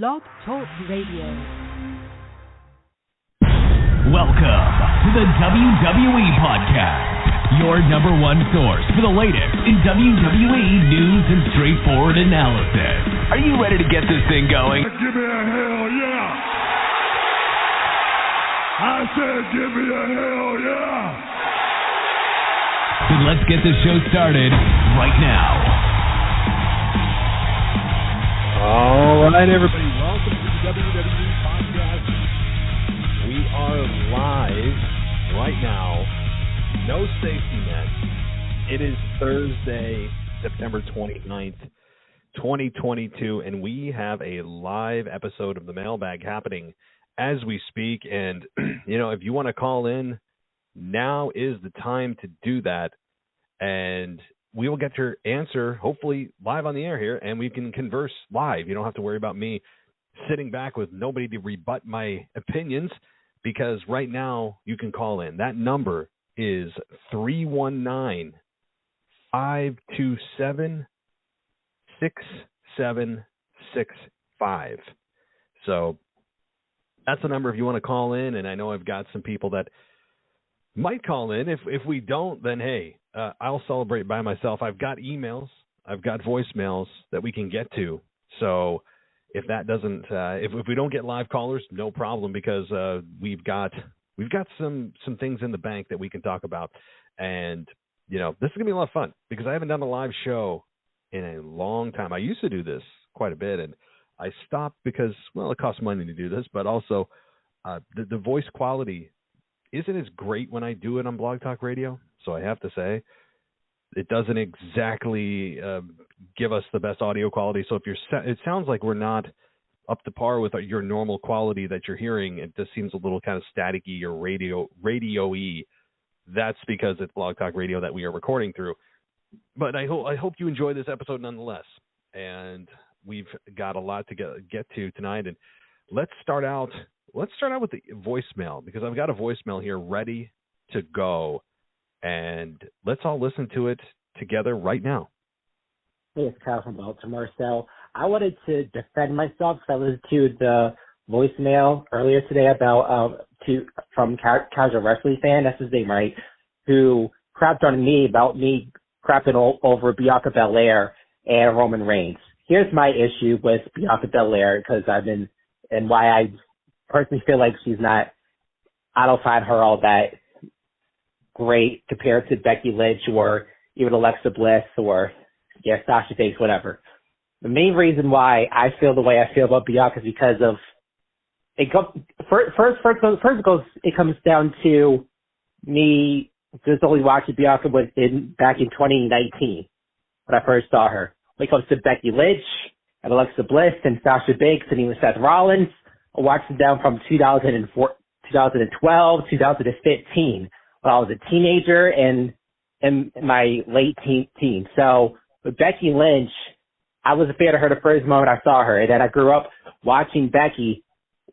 Blog Talk Radio. Welcome to the WWE Podcast, your number one source for the latest in WWE news and straightforward analysis. Are you ready to get this thing going? Give me a hell yeah! I said give me a hell yeah! Then let's get this show started right now. All right, everybody, welcome to the WWE Podcast. We are live right now. No safety net. It is Thursday, September 29th, 2022, and we have a live episode of the Mailbag happening as we speak. And, you know, if you want to call in, now is the time to do that. And we will get your answer, hopefully, live on the air here, and we can converse live. You don't have to worry about me sitting back with nobody to rebut my opinions, because right now you can call in. That number is 319-527-6765. So that's the number if you want to call in, and I know I've got some people that might call in. If we don't, then hey, I'll celebrate by myself. I've got emails, I've got voicemails that we can get to. So if that doesn't, if we don't get live callers, no problem, because we've got some things in the bank that we can talk about. And you know, this is gonna be a lot of fun because I haven't done a live show in a long time. I used to do this quite a bit, and I stopped because, well, it costs money to do this, but also the voice quality isn't as great when I do it on Blog Talk Radio. So I have to say, it doesn't exactly give us the best audio quality. So if it sounds like we're not up to par with your normal quality that you're hearing, it just seems a little kind of staticky or radio-y. That's because it's Blog Talk Radio that we are recording through. But I hope you enjoy this episode nonetheless. And we've got a lot to get to tonight. And let's start out with the voicemail, because I've got a voicemail here ready to go, and let's all listen to it together right now. Hey, it's Kyle from Baltimore. So I wanted to defend myself because I listened to the voicemail earlier today from Casual Wrestling Fan, that's his name, right, who crapped on me about me crapping over Bianca Belair and Roman Reigns. Here's my issue with Bianca Belair, and why I personally feel like I don't find her all that great compared to Becky Lynch or even Alexa Bliss or Sasha Banks, whatever. The main reason why I feel the way I feel about Bianca is because of it. It comes down to me just only watching Bianca back in 2019 when I first saw her. When it comes to Becky Lynch and Alexa Bliss and Sasha Banks and even Seth Rollins, I watched them down from 2012, 2015, when I was a teenager and in my late teens. So with Becky Lynch, I was a fan of her the first moment I saw her. And then I grew up watching Becky,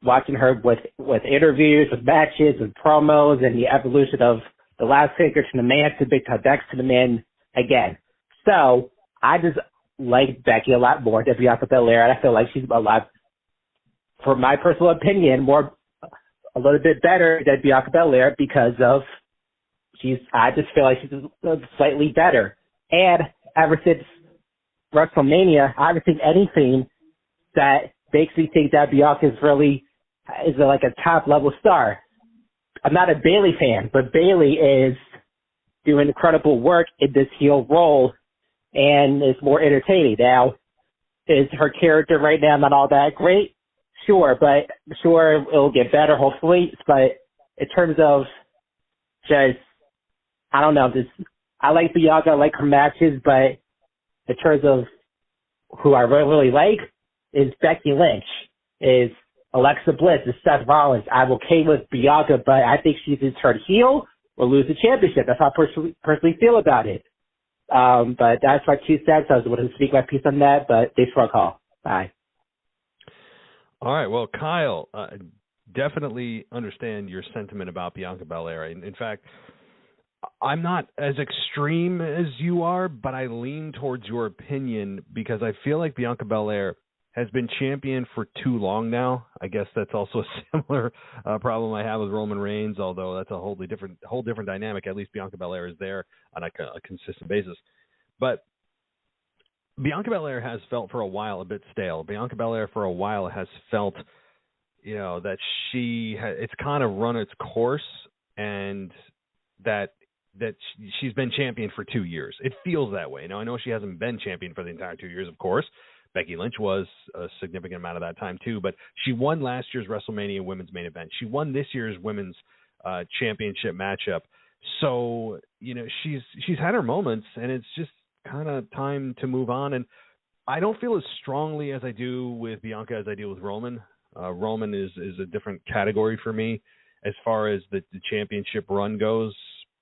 watching her with interviews, with matches, with promos, and the evolution of the last kicker to the man to the big time, Bex to the man again. So I just like Becky a lot more than Bianca Belair, and I feel like she's a lot, for my personal opinion, a little bit better than Bianca Belair because of I just feel like she's slightly better. And ever since WrestleMania, I haven't seen anything that makes me think that Bianca is like a top level star. I'm not a Bayley fan, but Bayley is doing incredible work in this heel role and is more entertaining. Now, is her character right now not all that great? Sure, but it'll get better, hopefully. But in terms of just, I don't know, I like Bianca, I like her matches, but in terms of who I really like is Becky Lynch, is Alexa Bliss, is Seth Rollins. I'm okay with Bianca, but I think she's either turn heel or lose the championship. That's how I personally feel about it. But that's my 2 cents. I was going to speak my piece on that, but thanks for a call. Bye. All right. Well, Kyle, definitely understand your sentiment about Bianca Belair. In fact, I'm not as extreme as you are, but I lean towards your opinion because I feel like Bianca Belair has been champion for too long now. I guess that's also a similar problem I have with Roman Reigns, although that's a whole different dynamic. At least Bianca Belair is there on a consistent basis. But Bianca Belair has felt for a while a bit stale. Bianca Belair for a while has felt, that it's kind of run its course, and that she's been champion for 2 years. It feels that way. Now, I know she hasn't been champion for the entire 2 years, of course. Becky Lynch was a significant amount of that time too, but she won last year's WrestleMania women's main event. She won this year's women's championship matchup. So, she's had her moments, and it's just kind of time to move on. And I don't feel as strongly as I do with Bianca as I do with Roman. Roman is a different category for me as far as the championship run goes,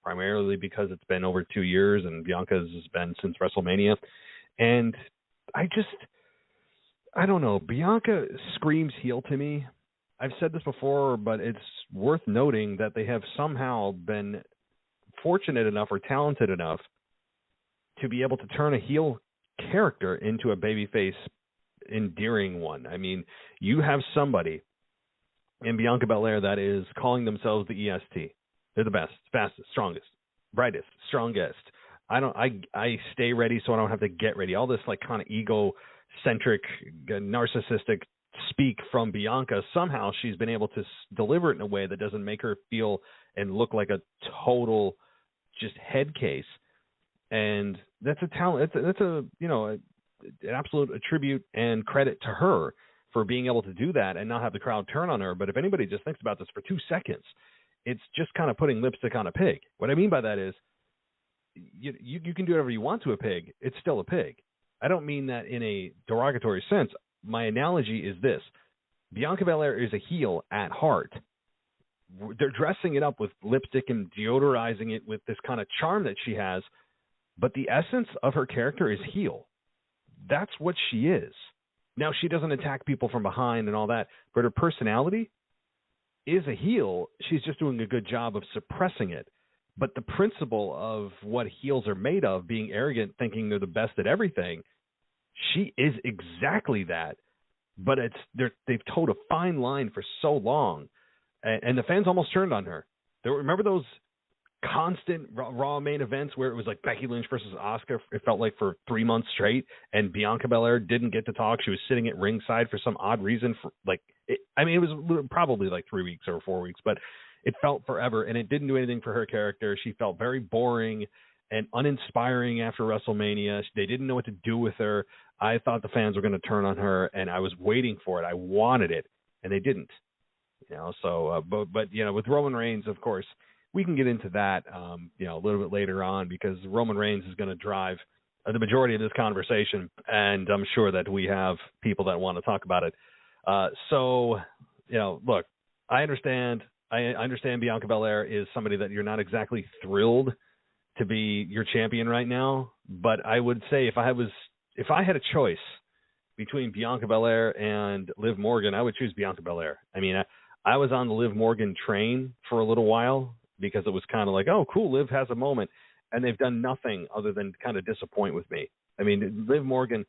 primarily because it's been over 2 years, and Bianca's has been since WrestleMania. And I don't know. Bianca screams heel to me. I've said this before, but it's worth noting that they have somehow been fortunate enough or talented enough to be able to turn a heel character into a babyface endearing one. I mean, you have somebody in Bianca Belair that is calling themselves the EST. They're the best, fastest, strongest, brightest, strongest. I stay ready so I don't have to get ready. All this like kind of egocentric, narcissistic speak from Bianca, somehow she's been able to deliver it in a way that doesn't make her feel and look like a total just head case. And that's a talent. That's an absolute tribute and credit to her for being able to do that and not have the crowd turn on her. But if anybody just thinks about this for 2 seconds, it's just kind of putting lipstick on a pig. What I mean by that is you can do whatever you want to a pig. It's still a pig. I don't mean that in a derogatory sense. My analogy is this. Bianca Belair is a heel at heart. They're dressing it up with lipstick and deodorizing it with this kind of charm that she has, but the essence of her character is heel. That's what she is. Now, she doesn't attack people from behind and all that, but her personality is a heel. She's just doing a good job of suppressing it. But the principle of what heels are made of, being arrogant, thinking they're the best at everything, she is exactly that. But they've toed a fine line for so long, and the fans almost turned on her. Remember those constant Raw main events where it was like Becky Lynch versus Asuka, it felt like for 3 months straight, and Bianca Belair didn't get to talk. She was sitting at ringside for some odd reason. It was probably like 3 weeks or 4 weeks, but it felt forever, and it didn't do anything for her character. She felt very boring and uninspiring after WrestleMania. They didn't know what to do with her. I thought the fans were going to turn on her, and I was waiting for it. I wanted it, and they didn't. But with Roman Reigns, of course, we can get into that, a little bit later on, because Roman Reigns is going to drive the majority of this conversation, and I'm sure that we have people that want to talk about it. Look, I understand Bianca Belair is somebody that you're not exactly thrilled to be your champion right now, but I would say if I had a choice between Bianca Belair and Liv Morgan, I would choose Bianca Belair. I mean, I was on the Liv Morgan train for a little while because it was kind of like, oh, cool, Liv has a moment, and they've done nothing other than kind of disappoint with me. I mean, Liv Morgan,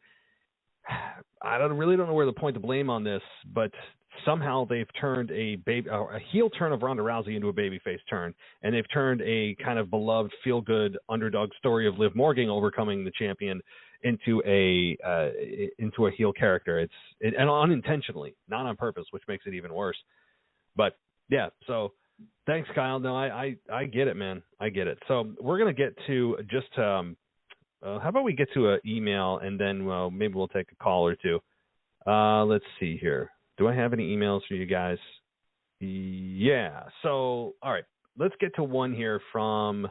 I really don't know where to point the blame on this, but somehow they've turned a heel turn of Ronda Rousey into a babyface turn, and they've turned a kind of beloved, feel-good underdog story of Liv Morgan overcoming the champion into a heel character. And unintentionally, not on purpose, which makes it even worse. But yeah, so thanks, Kyle. No, I get it, man. I get it. So we're gonna get to just how about we get to an email, and then maybe we'll take a call or two. Let's see here. Do I have any emails for you guys? Yeah. So, all right. Let's get to one here from,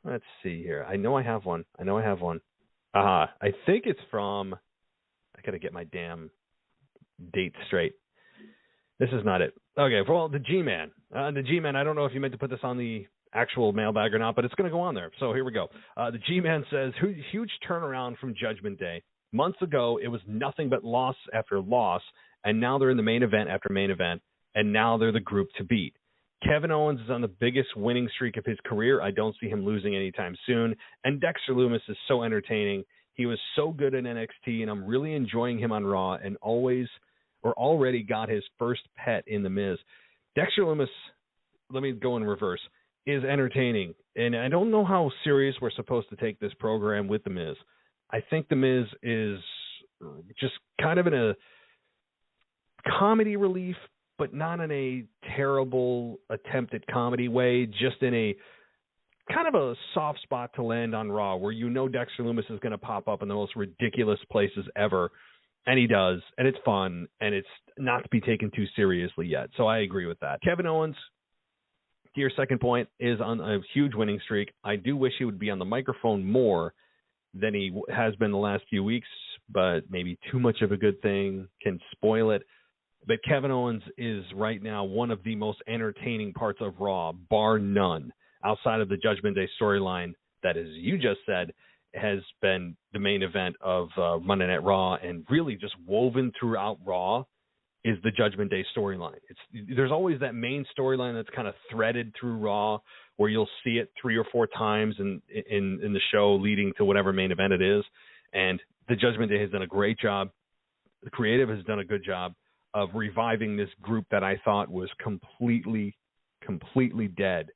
let's see here. I know I have one. I think it's from, I got to get my damn date straight. This is not it. Okay. Well, the G-Man. The G-Man, I don't know if you meant to put this on the actual mailbag or not, but it's going to go on there. So here we go. The G-Man says, huge turnaround from Judgment Day. Months ago, it was nothing but loss after loss, and now they're in the main event after main event, and now they're the group to beat. Kevin Owens is on the biggest winning streak of his career. I don't see him losing anytime soon. And Dexter Lumis is so entertaining. He was so good in NXT, and I'm really enjoying him on Raw, and already got his first pet in The Miz. Dexter Lumis, let me go in reverse, is entertaining. And I don't know how serious we're supposed to take this program with The Miz. I think The Miz is just kind of in a comedy relief, but not in a terrible attempt at comedy way, just in a kind of a soft spot to land on Raw, where Dexter Lumis is going to pop up in the most ridiculous places ever, and he does, and it's fun, and it's not to be taken too seriously yet. So I agree with that. Kevin Owens, to your second point, is on a huge winning streak. I do wish he would be on the microphone more than he has been the last few weeks, but maybe too much of a good thing can spoil it. But Kevin Owens is right now one of the most entertaining parts of Raw, bar none, outside of the Judgment Day storyline that, as you just said, has been the main event of Monday Night Raw, and really just woven throughout Raw is the Judgment Day storyline. There's always that main storyline that's kind of threaded through Raw, where you'll see it 3 or 4 times in the show leading to whatever main event it is. And the Judgment Day has done a great job. The creative has done a good job of reviving this group that I thought was completely dead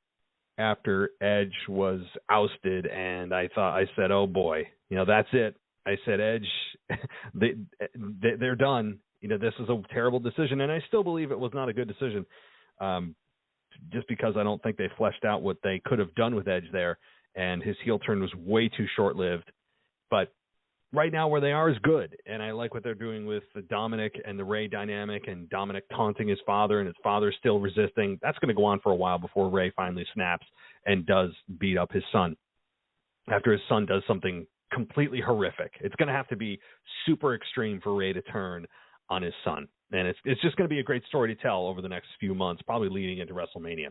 after Edge was ousted. And I said, oh boy, that's it. I said, Edge, they're done. This is a terrible decision. And I still believe it was not a good decision, just because I don't think they fleshed out what they could have done with Edge there. And his heel turn was way too short-lived. But right now where they are is good. And I like what they're doing with the Dominic and the Rey dynamic, and Dominic taunting his father and his father still resisting. That's going to go on for a while before Rey finally snaps and does beat up his son after his son does something completely horrific. It's going to have to be super extreme for Rey to turn on his son. And it's just going to be a great story to tell over the next few months, probably leading into WrestleMania.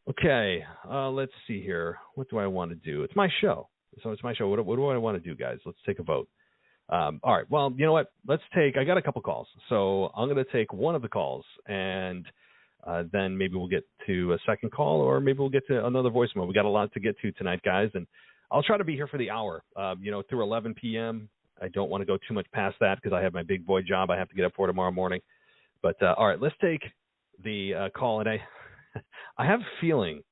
Okay, let's see here. What do I want to do? It's my show. So it's my show. What do I want to do, guys? Let's take a vote. All right. Well, you know what? I got a couple calls. So I'm going to take one of the calls, and then maybe we'll get to a second call, or maybe we'll get to another voicemail. We got a lot to get to tonight, guys, and I'll try to be here for the hour, through 11 p.m. I don't want to go too much past that because I have my big boy job I have to get up for tomorrow morning. But, all right, let's take the call. And I have a feeling,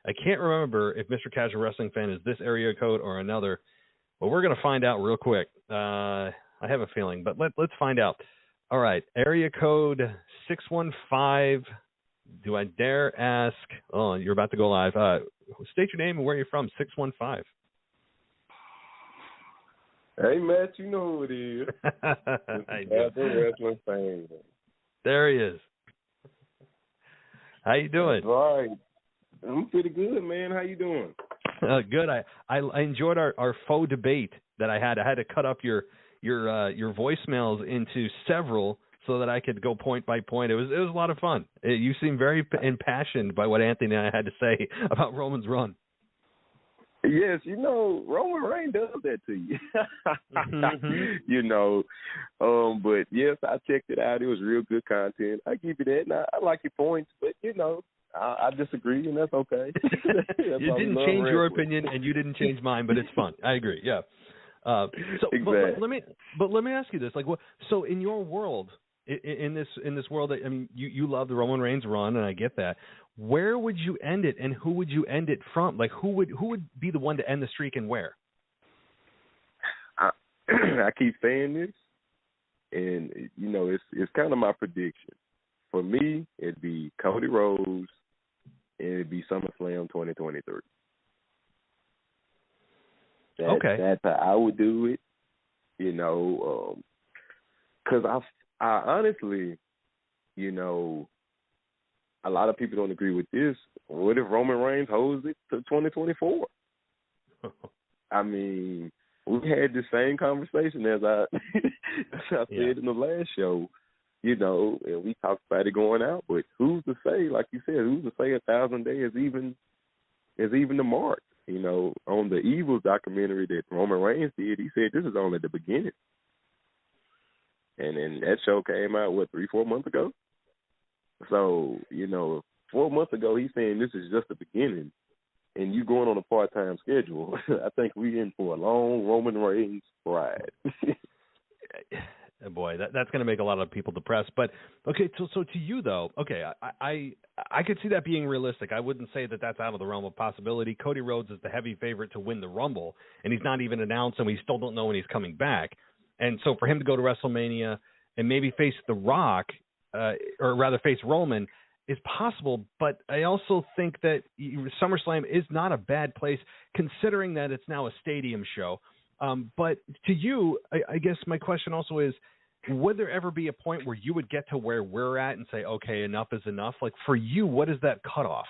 I can't remember if Mr. Casual Wrestling Fan is this area code or another, but we're going to find out real quick. I have a feeling, but let's find out. All right, area code 615. Do I dare ask? Oh, you're about to go live. State your name and where you're from, 615. Hey, Matt, you know who it is. I do. Wrestling Fan. There he is. How you doing? That's right. I'm pretty good, man. How you doing? Good. I enjoyed our faux debate that I had. I had to cut up your voicemails into several so that I could go point by point. It was a lot of fun. You seem very impassioned by what Anthony and I had to say about Roman's run. Yes, Roman Reigns does that to you. Mm-hmm. But yes, I checked it out. It was real good content. I give you that. And I like your points, but I disagree, and that's okay. You didn't change your opinion, and you didn't change mine, but it's fun. I agree. Yeah. Exactly. But let me ask you this: so in your world, in this world, I mean, you love the Roman Reigns run, and I get that. Where would you end it, and who would you end it from? Like, who would be the one to end the streak, and where? I keep saying this, and it's kind of my prediction. For me, it'd be Cody Rhodes, and it'd be SummerSlam 2023. Okay, that's how I would do it. Because I honestly, a lot of people don't agree with this. What if Roman Reigns holds it to 2024? I mean, we had the same conversation as I said in the last show, and we talked about it going out. But who's to say, like you said, who's to say 1,000 days is even the mark? On the Evil documentary that Roman Reigns did, he said this is only the beginning. And then that show came out, 3-4 months ago? So, 4 months ago, he's saying this is just the beginning. and you going on a part-time schedule, I think we in for a long Roman Reigns ride. Boy, that's going to make a lot of people depressed. But okay, so to you though, okay, I could see that being realistic. I wouldn't say that that's out of the realm of possibility. Cody Rhodes is the heavy favorite to win the Rumble, and he's not even announced, and we still don't know when he's coming back. And so for him to go to WrestleMania and maybe face The Rock, or rather face Roman, is possible. But I also think that SummerSlam is not a bad place, considering that it's now a stadium show. But to you, I guess my question also is, would there ever be a point where you would get to where we're at and say, okay, enough is enough? Like, for you, what is that cutoff?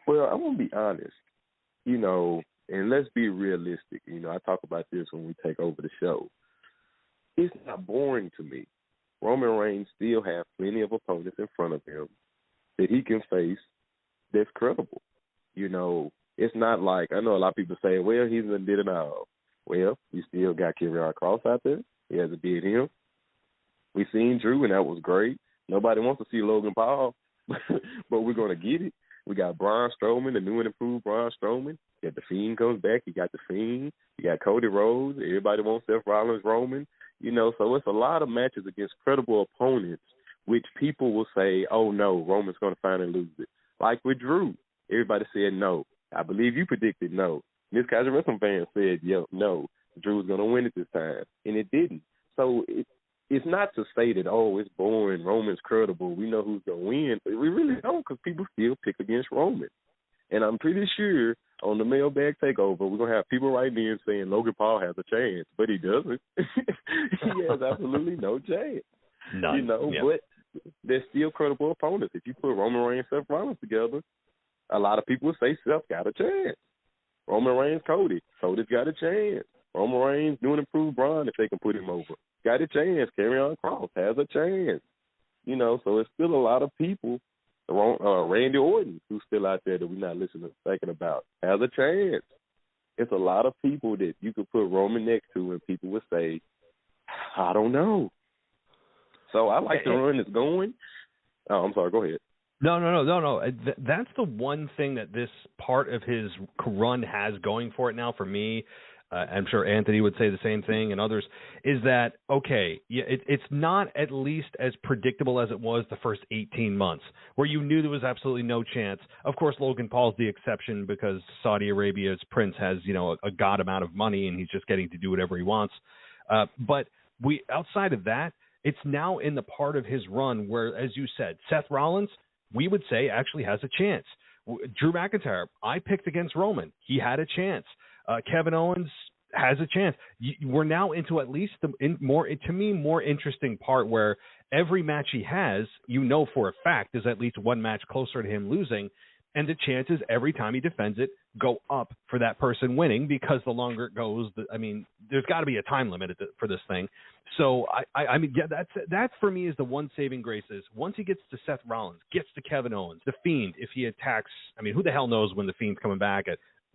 Well, I'm going to be honest, and let's be realistic. I talk about this when we take over the show. It's not boring to me. Roman Reigns still has plenty of opponents in front of him that he can face that's credible. It's not like, I know a lot of people say, well, he's done did it all. Well, you still got Karrion Kross out there. He hasn't beat him. We seen Drew, and that was great. Nobody wants to see Logan Paul, but we're going to get it. We got Braun Strowman, the new and improved Braun Strowman. You got The Fiend comes back. You got The Fiend. You got Cody Rhodes. Everybody wants Seth Rollins, Roman. So it's a lot of matches against credible opponents, which people will say, oh, no, Roman's going to finally lose it. Like with Drew, everybody said no. I believe you predicted no. Miss Kaiser Wrestling fans said, no, Drew was going to win it this time, and it didn't. So it's not to say that, oh, it's boring, Roman's credible, we know who's going to win, but we really don't, because people still pick against Roman. And I'm pretty sure on the Mailbag Takeover, we're going to have people writing in saying Logan Paul has a chance, but he doesn't. He has absolutely no chance. None. But they're still credible opponents. If you put Roman Reigns and Seth Rollins together, a lot of people would say Seth got a chance. Roman Reigns, Cody's got a chance. Roman Reigns, new and improved Braun, if they can put him over, got a chance. Karrion Kross has a chance. So it's still a lot of people. Randy Orton, who's still out there that we're not listening, thinking about, has a chance. It's a lot of people that you could put Roman next to, and people would say, I don't know. So I like the run that's going. Oh, I'm sorry. Go ahead. No. That's the one thing that this part of his run has going for it now for me. I'm sure Anthony would say the same thing, and others, is that, okay, it's not at least as predictable as it was the first 18 months, where you knew there was absolutely no chance. Of course, Logan Paul's the exception because Saudi Arabia's prince has, a god amount of money, and he's just getting to do whatever he wants. But outside of that, it's now in the part of his run where, as you said, Seth Rollins, we would say, actually has a chance. Drew McIntyre, I picked against Roman. He had a chance. Kevin Owens has a chance. We're now into at least more interesting part where every match he has, for a fact, is at least one match closer to him losing, and the chances every time he defends it go up for that person winning, because the longer it goes, there's got to be a time limit for this thing. So that for me is the one saving grace is once he gets to Seth Rollins, gets to Kevin Owens, The Fiend, if he attacks, who the hell knows when The Fiend's coming back?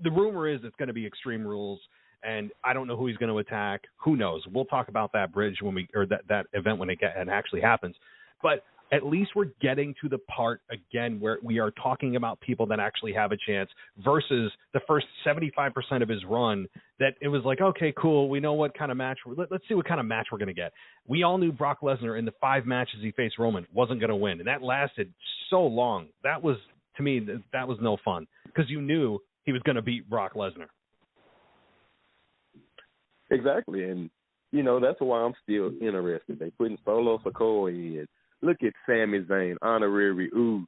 The rumor is it's going to be Extreme Rules, and I don't know who he's going to attack. Who knows? We'll talk about that bridge that event when it actually happens. But at least we're getting to the part again where we are talking about people that actually have a chance versus the first 75% of his run that it was like, okay, cool. We know what kind of match. Let's see what kind of match we're going to get. We all knew Brock Lesnar in the 5 matches he faced Roman wasn't going to win. And that lasted so long. That was, to me, that was no fun because you knew he was going to beat Brock Lesnar. Exactly. And, that's why I'm still interested. They putting Solo Sikoa in. Look at Sami Zayn, honorary Ooze.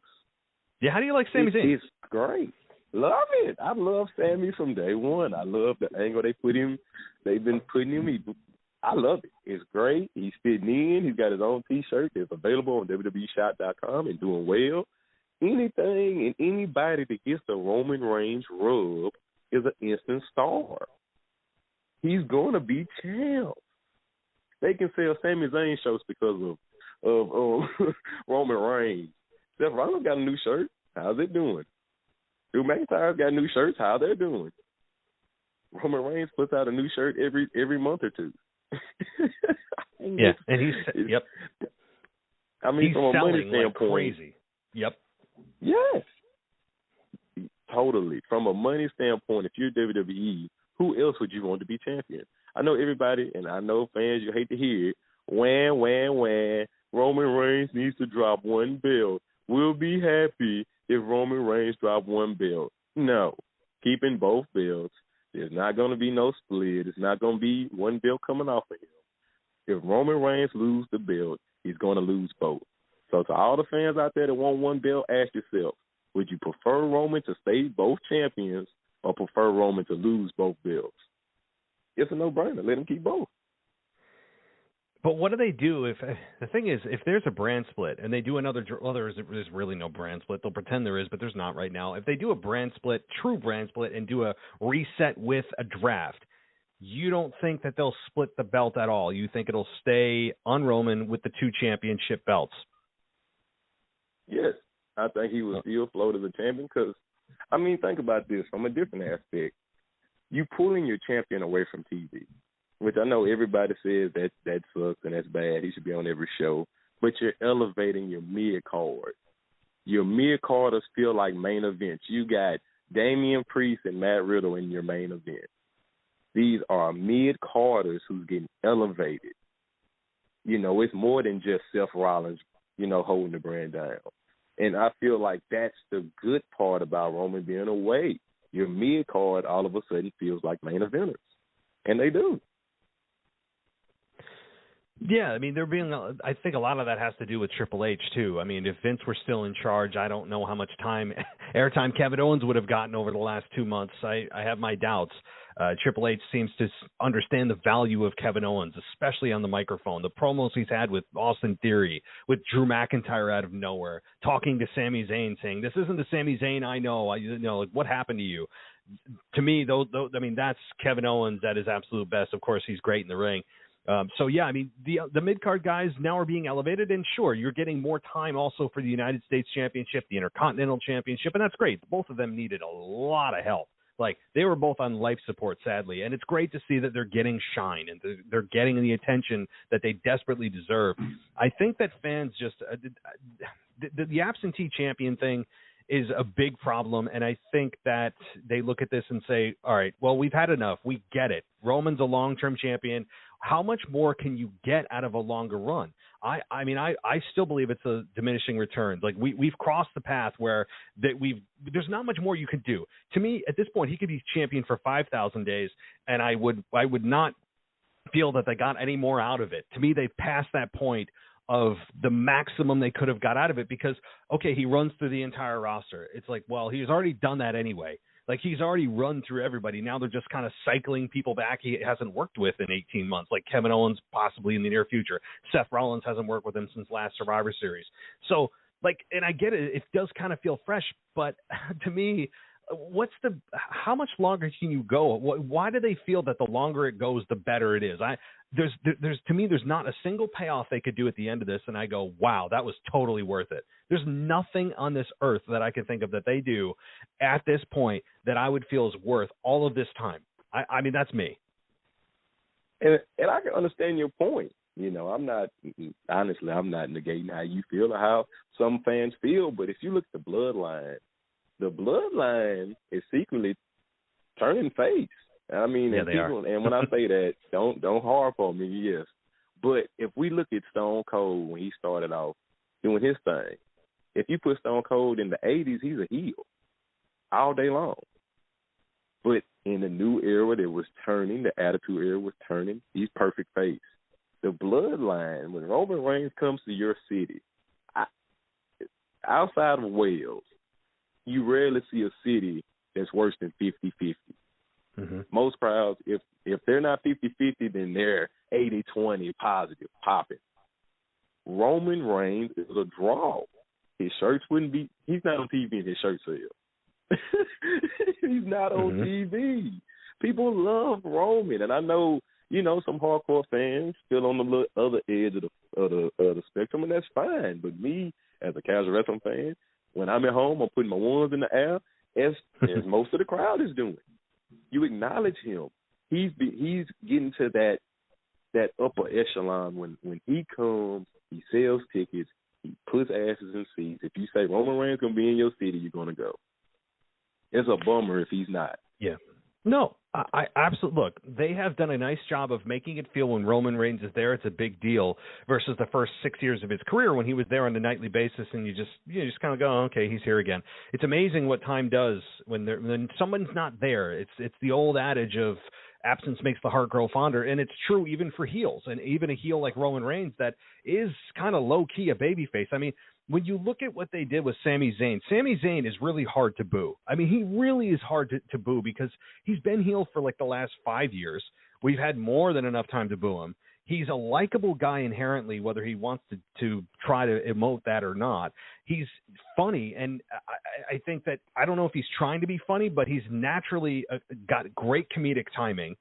Yeah, how do you like Sami Zayn? It's great. Love it. I love Sami from day one. I love the angle they put him. They've been putting him. I love it. It's great. He's fitting in. He's got his own T-shirt that's available on WWEshop.com and doing well. Anything and anybody that gets the Roman Reigns rub is an instant star. He's going to be champ. They can sell Sami Zayn shirts because of Roman Reigns. Seth Rollins got a new shirt. How's it doing? Drew McIntyre's got new shirts. How they're doing? Roman Reigns puts out a new shirt every month or two. Yeah, and he's from a money standpoint, like crazy. Yep. Yes. Totally. From a money standpoint, if you're WWE, who else would you want to be champion? I know everybody, and I know fans, you hate to hear it. Wham. Roman Reigns needs to drop one belt. We'll be happy if Roman Reigns drop one belt. No. Keeping both belts. There's not going to be no split. It's not going to be one belt coming off of him. If Roman Reigns loses the belt, he's going to lose both. So to all the fans out there that want one belt, ask yourself, would you prefer Roman to stay both champions or prefer Roman to lose both belts? It's a no-brainer. Let him keep both. But what do they do if the thing is, if there's a brand split and they do another, well, there's really no brand split. They'll pretend there is, but there's not right now. If they do a brand split, true brand split, and do a reset with a draft, you don't think that they'll split the belt at all. You think it'll stay on Roman with the 2 championship belts? Yes. I think he will still float as a champion because, I mean, think about this from a different aspect. You pulling your champion away from TV, which I know everybody says that sucks and that's bad. He should be on every show. But you're elevating your mid-card. Your mid-carders feel like main events. You got Damian Priest and Matt Riddle in your main event. These are mid-carders who's getting elevated. You know, it's more than just Seth Rollins, you know, holding the brand down. And I feel like that's the good part about Roman being away. Your mid-card all of a sudden feels like main eventers. And they do. Yeah, I mean, I think a lot of that has to do with Triple H, too. I mean, if Vince were still in charge, I don't know how much airtime Kevin Owens would have gotten over the last 2 months. I have my doubts. Triple H seems to understand the value of Kevin Owens, especially on the microphone. The promos he's had with Austin Theory, with Drew McIntyre out of nowhere, talking to Sami Zayn, saying, "This isn't the Sami Zayn I know. Like, what happened to you?" To me, I mean, that's Kevin Owens at his absolute best. Of course, he's great in the ring. So, yeah, I mean, the mid-card guys now are being elevated, and sure, you're getting more time also for the United States Championship, the Intercontinental Championship, and that's great. Both of them needed a lot of help. Like, they were both on life support, sadly, and it's great to see that they're getting shine and they're getting the attention that they desperately deserve. I think that fans just the absentee champion thing is a big problem, and I think that they look at this and say, all right, well, we've had enough. We get it. Roman's a long-term champion. How much more can you get out of a longer run? I mean, I still believe it's a diminishing return. Like, we've crossed the path where there's not much more you can do. To me, at this point, he could be champion for 5,000 days, and I would not feel that they got any more out of it. To me, they've passed that point of the maximum they could have got out of it because, okay, he runs through the entire roster. It's like, well, he's already done that anyway. Like, he's already run through everybody. Now they're just kind of cycling people back he hasn't worked with in 18 months, like Kevin Owens possibly in the near future. Seth Rollins hasn't worked with him since last Survivor Series. So, like, and I get it. It does kind of feel fresh, but to me, how much longer can you go? Why do they feel that the longer it goes, the better it is? To me, there's not a single payoff they could do at the end of this, and I go, wow, that was totally worth it. There's nothing on this earth that I can think of that they do at this point that I would feel is worth all of this time. I mean, that's me. And I can understand your point. You know, I'm not negating how you feel or how some fans feel, but if you look at the bloodline is secretly turning face. I mean, yeah, they are. And when I say that, don't harp on me, yes. But if we look at Stone Cold when he started off doing his thing, if you put Stone Cold in the 80s, he's a heel all day long. But in the new era that was turning, the Attitude Era was turning, he's perfect face. The bloodline, when Roman Reigns comes to your city, outside of Wales, you rarely see a city that's worse than 50-50. Mm-hmm. Most crowds, if they're not 50-50, then they're 80-20 positive, popping. Roman Reigns is a draw. His shirts wouldn't be – he's not on TV and his shirt sale. He's not on TV. People love Roman. And I know, you know, some hardcore fans still on the other edge of the spectrum, and that's fine. But me, as a casual wrestling fan, when I'm at home, I'm putting my ones in the air, as most of the crowd is doing. You acknowledge him. He's getting to that upper echelon when he comes, he sells tickets, he puts asses in seats. If you say Roman Reigns going to be in your city, you're going to go. it's a bummer if he's not. Yeah. No, I absolutely, look, they have done a nice job of making it feel when Roman Reigns is there, it's a big deal versus the first 6 years of his career when he was there on a nightly basis and you just kind of go, oh, okay, he's here again. It's amazing what time does when someone's not there. It's the old adage of absence makes the heart grow fonder, and it's true even for heels, and even a heel like Roman Reigns that is kind of low-key a babyface. I mean, when you look at what they did with Sami Zayn is really hard to boo. I mean, he really is hard to boo because he's been heel for like the last 5 years. We've had more than enough time to boo him. He's a likable guy inherently, whether he wants to try to emote that or not. He's funny, and I think that I don't know if he's trying to be funny, but he's naturally got great comedic timing.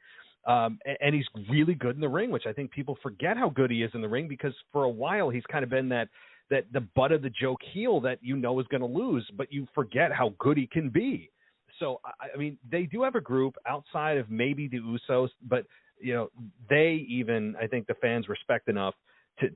And he's really good in the ring, which I think people forget how good he is in the ring because for a while he's kind of been that the butt of the joke heel that is going to lose, but you forget how good he can be. So, I mean, they do have a group outside of maybe the Usos, but, they even, I think the fans respect enough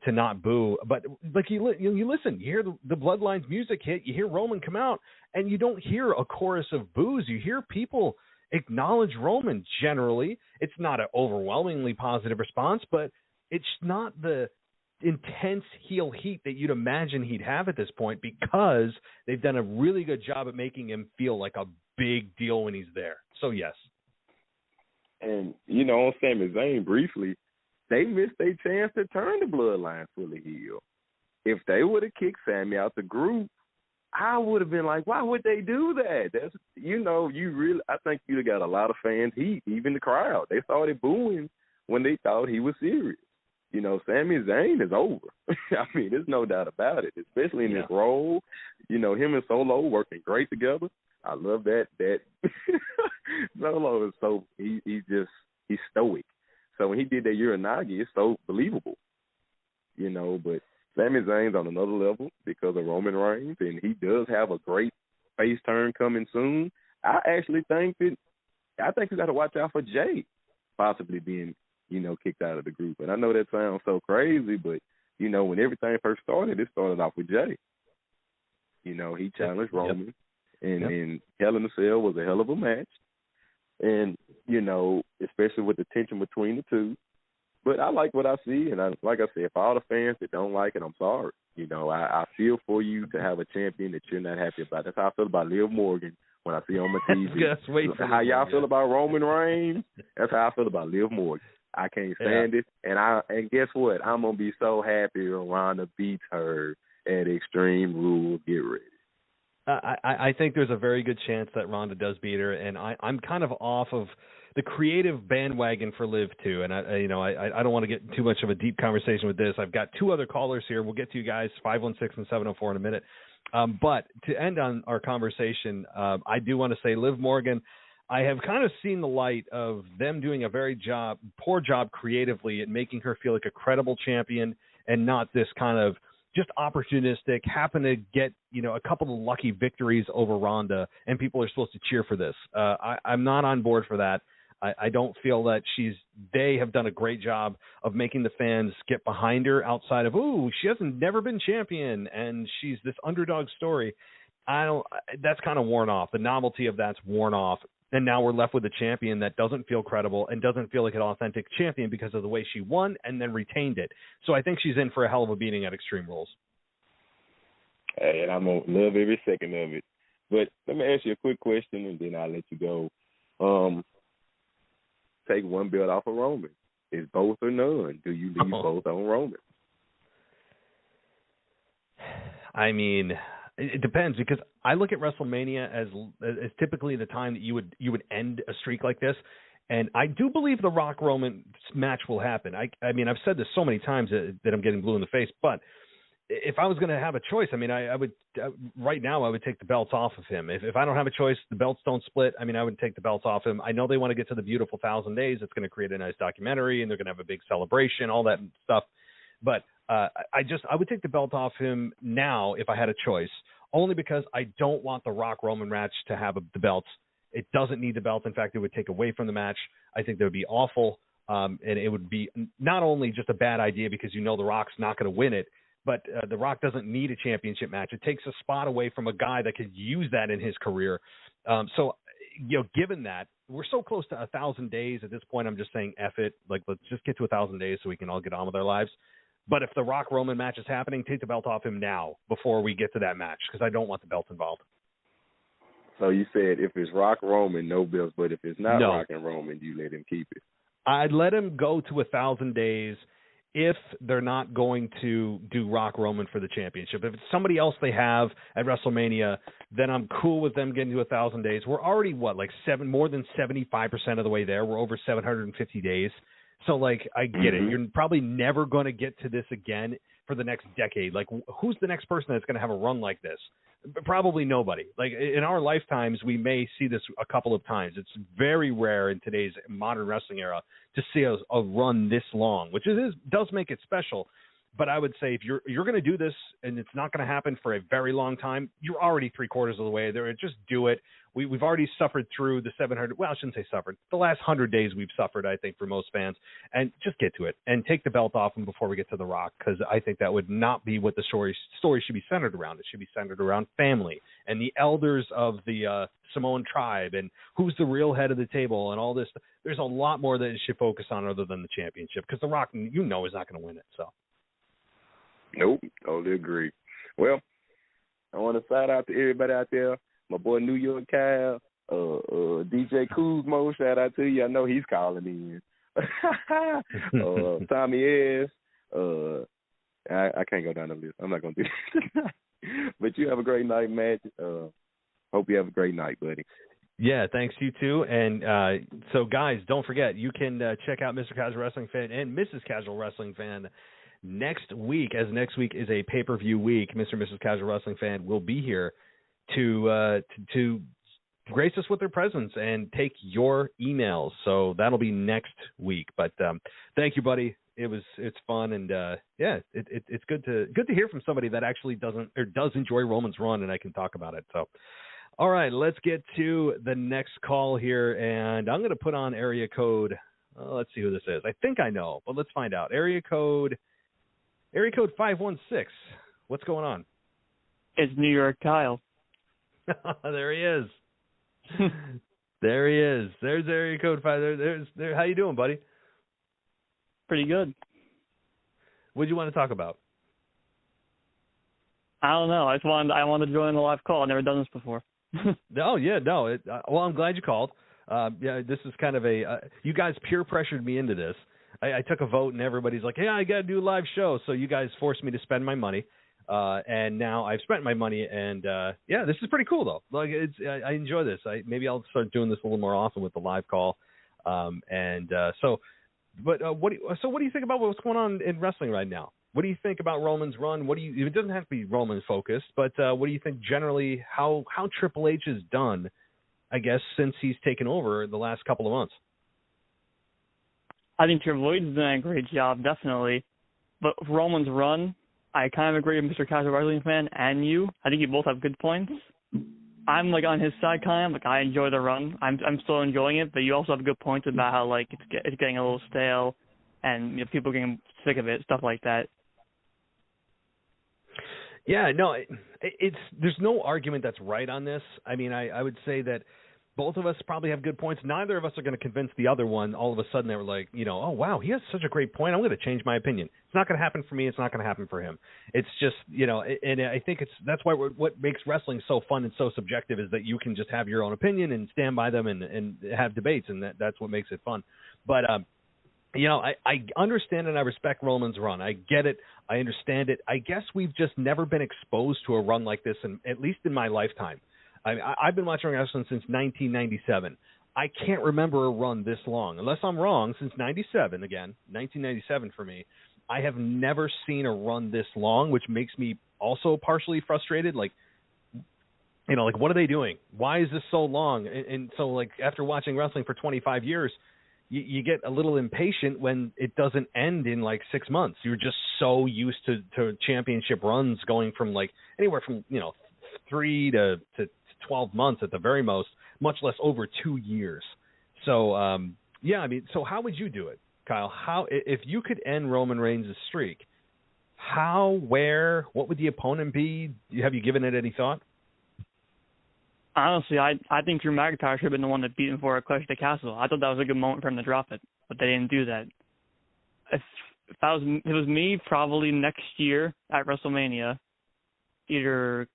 to not boo. But, like, you listen, you hear the Bloodlines music hit, you hear Roman come out, and you don't hear a chorus of boos. You hear people acknowledge Roman generally. It's not an overwhelmingly positive response, but it's not the intense heel heat that you'd imagine he'd have at this point because they've done a really good job at making him feel like a big deal when he's there. So, yes. And, on Sami Zayn, briefly, they missed their chance to turn the Bloodline fully heel. If they would have kicked Sami out the group, I would have been like, why would they do that? That's, I think you'd have got a lot of fans heat, even the crowd. They started booing when they thought he was serious. Sami Zayn is over. I mean, there's no doubt about it, especially in his role. Him and Solo working great together. I love that. Solo is so, he's stoic. So when he did that Uranagi, it's so believable. But Sami Zayn's on another level because of Roman Reigns, and he does have a great face turn coming soon. I actually think we got to watch out for Jay possibly being kicked out of the group. And I know that sounds so crazy, but, when everything first started, it started off with Jay. He challenged Roman, and Hell in a Cell was a hell of a match. And, especially with the tension between the two. But I like what I see, and like I said, for all the fans that don't like it, I'm sorry. I feel for you to have a champion that you're not happy about. That's how I feel about Liv Morgan when I see her on my TV. How y'all feel about Roman Reigns, that's how I feel about Liv Morgan. I can't stand it, and guess what? I'm gonna be so happy when Ronda beats her at Extreme Rules. Get ready. I think there's a very good chance that Ronda does beat her, and I'm kind of off of the creative bandwagon for Liv too. And I don't want to get too much of a deep conversation with this. I've got two other callers here. We'll get to you guys 516 and 704 in a minute. But to end on our conversation, I do want to say Liv Morgan. I have kind of seen the light of them doing a poor job creatively at making her feel like a credible champion and not this kind of just opportunistic, happen to get, a couple of lucky victories over Ronda, and people are supposed to cheer for this. I'm not on board for that. I don't feel that they have done a great job of making the fans get behind her outside of, she hasn't never been champion, and she's this underdog story. That's kind of worn off. The novelty of that's worn off. And now we're left with a champion that doesn't feel credible and doesn't feel like an authentic champion because of the way she won and then retained it. So I think she's in for a hell of a beating at Extreme Rules. Hey, and I'm going to love every second of it. But let me ask you a quick question, and then I'll let you go. Take one belt off of Roman. Is both or none? Do you leave both on Roman? I mean, it depends, because I look at WrestleMania as typically the time that you would end a streak like this, and I do believe the Rock Roman match will happen. I mean, I've said this so many times that I'm getting blue in the face, but if I was going to have a choice, I mean, I would right now I would take the belts off of him. If I don't have a choice, the belts don't split. I mean, I would take the belts off him. I know they want to get to the beautiful 1,000 days. It's going to create a nice documentary, and they're going to have a big celebration, all that stuff. But I would take the belt off him now if I had a choice, only because I don't want the Rock Roman match to have the belts. It doesn't need the belt. In fact, it would take away from the match. I think that would be awful, and it would be not only just a bad idea because the Rock's not going to win it, but The Rock doesn't need a championship match. It takes a spot away from a guy that could use that in his career. So, given that, we're so close to 1,000 days at this point, I'm just saying, F it. Like, let's just get to 1,000 days so we can all get on with our lives. But if the Rock Roman match is happening, take the belt off him now before we get to that match, because I don't want the belt involved. So you said if it's Rock Roman, no belts, but if it's not Rock and Roman, you let him keep it. I'd let him go to 1,000 days if they're not going to do Rock Roman for the championship. If it's somebody else they have at WrestleMania, then I'm cool with them getting to 1,000 days. We're already, more than 75% of the way there. We're over 750 days. So, I get it. You're probably never going to get to this again for the next decade. Who's the next person that's going to have a run like this? Probably nobody. In our lifetimes, we may see this a couple of times. It's very rare in today's modern wrestling era to see a run this long, which does make it special. But I would say if you're going to do this and it's not going to happen for a very long time, you're already 3/4 of the way there. Just do it. We've already suffered through the 700. Well, I shouldn't say suffered. The last 100 days we've suffered, I think, for most fans. And just get to it and take the belt off them before we get to The Rock, because I think that would not be what the story should be centered around. It should be centered around family and the elders of the Samoan tribe and who's the real head of the table and all this. There's a lot more that it should focus on other than the championship, because The Rock, is not going to win it. So. Nope, totally agree. Well, I want to shout out to everybody out there. My boy New York Kyle, DJ Kuzmo, shout out to you. I know he's calling in. Tommy S. I can't go down the list. I'm not going to do that. But you have a great night, Matt. Hope you have a great night, buddy. Yeah, thanks, you too. And so, guys, don't forget, you can check out Mr. Casual Wrestling Fan and Mrs. Casual Wrestling Fan next week, as next week is a pay-per-view week. Mr. and Mrs. Casual Wrestling Fan will be here to grace us with their presence and take your emails. So that'll be next week. But thank you, buddy. It's fun, and it's good to hear from somebody that actually does enjoy Roman's run, and I can talk about it. So, all right, let's get to the next call here, and I'm going to put on area code. Let's see who this is. I think I know, but let's find out. Area code 516. What's going on? It's New York Kyle. There he is. There he is. There's area code 5. There. How you doing, buddy? Pretty good. What do you want to talk about? I don't know. I wanted to join the live call. I've never done this before. Oh, yeah, no. Well, I'm glad you called. This is kind of you guys peer pressured me into this. I took a vote, and everybody's like, "Hey, I got to do a live show." So you guys forced me to spend my money, and now I've spent my money. And this is pretty cool, though. I enjoy this. Maybe I'll start doing this a little more often with the live call. What do you think about what's going on in wrestling right now? What do you think about Roman's run? It doesn't have to be Roman focused, but what do you think generally how Triple H has done, I guess, since he's taken over the last couple of months? I think Triple H has done a great job, definitely. But Roman's run, I kind of agree with Mr. Casual Wrestling Fan and you. I think you both have good points. I'm on his side kind of. I enjoy the run. I'm still enjoying it, but you also have good points about how it's getting a little stale and people getting sick of it, stuff like that. Yeah, no, there's no argument that's right on this. I mean, I would say that both of us probably have good points. Neither of us are going to convince the other one. All of a sudden, they were like, oh, wow, he has such a great point. I'm going to change my opinion. It's not going to happen for me. It's not going to happen for him. It's just, and I think that's why what makes wrestling so fun and so subjective is that you can just have your own opinion and stand by them and have debates, and that's what makes it fun. But, I understand and I respect Roman's run. I get it. I understand it. I guess we've just never been exposed to a run like this, at least in my lifetime. I've been watching wrestling since 1997. I can't remember a run this long. Unless I'm wrong, since 97, again, 1997 for me, I have never seen a run this long, which makes me also partially frustrated. What are they doing? Why is this so long? And so, after watching wrestling for 25 years, you get a little impatient when it doesn't end in 6 months. You're just so used to championship runs going from anywhere from 3 to 12 months at the very most, much less over 2 years. So so how would you do it, Kyle? How, if you could end Roman Reigns' streak, how, where, what would the opponent be? Have you given it any thought? Honestly, I think Drew McIntyre should have been the one that beat him for a Clash at the Castle. I thought that was a good moment for him to drop it, but they didn't do that. If it was me, probably next year at WrestleMania, either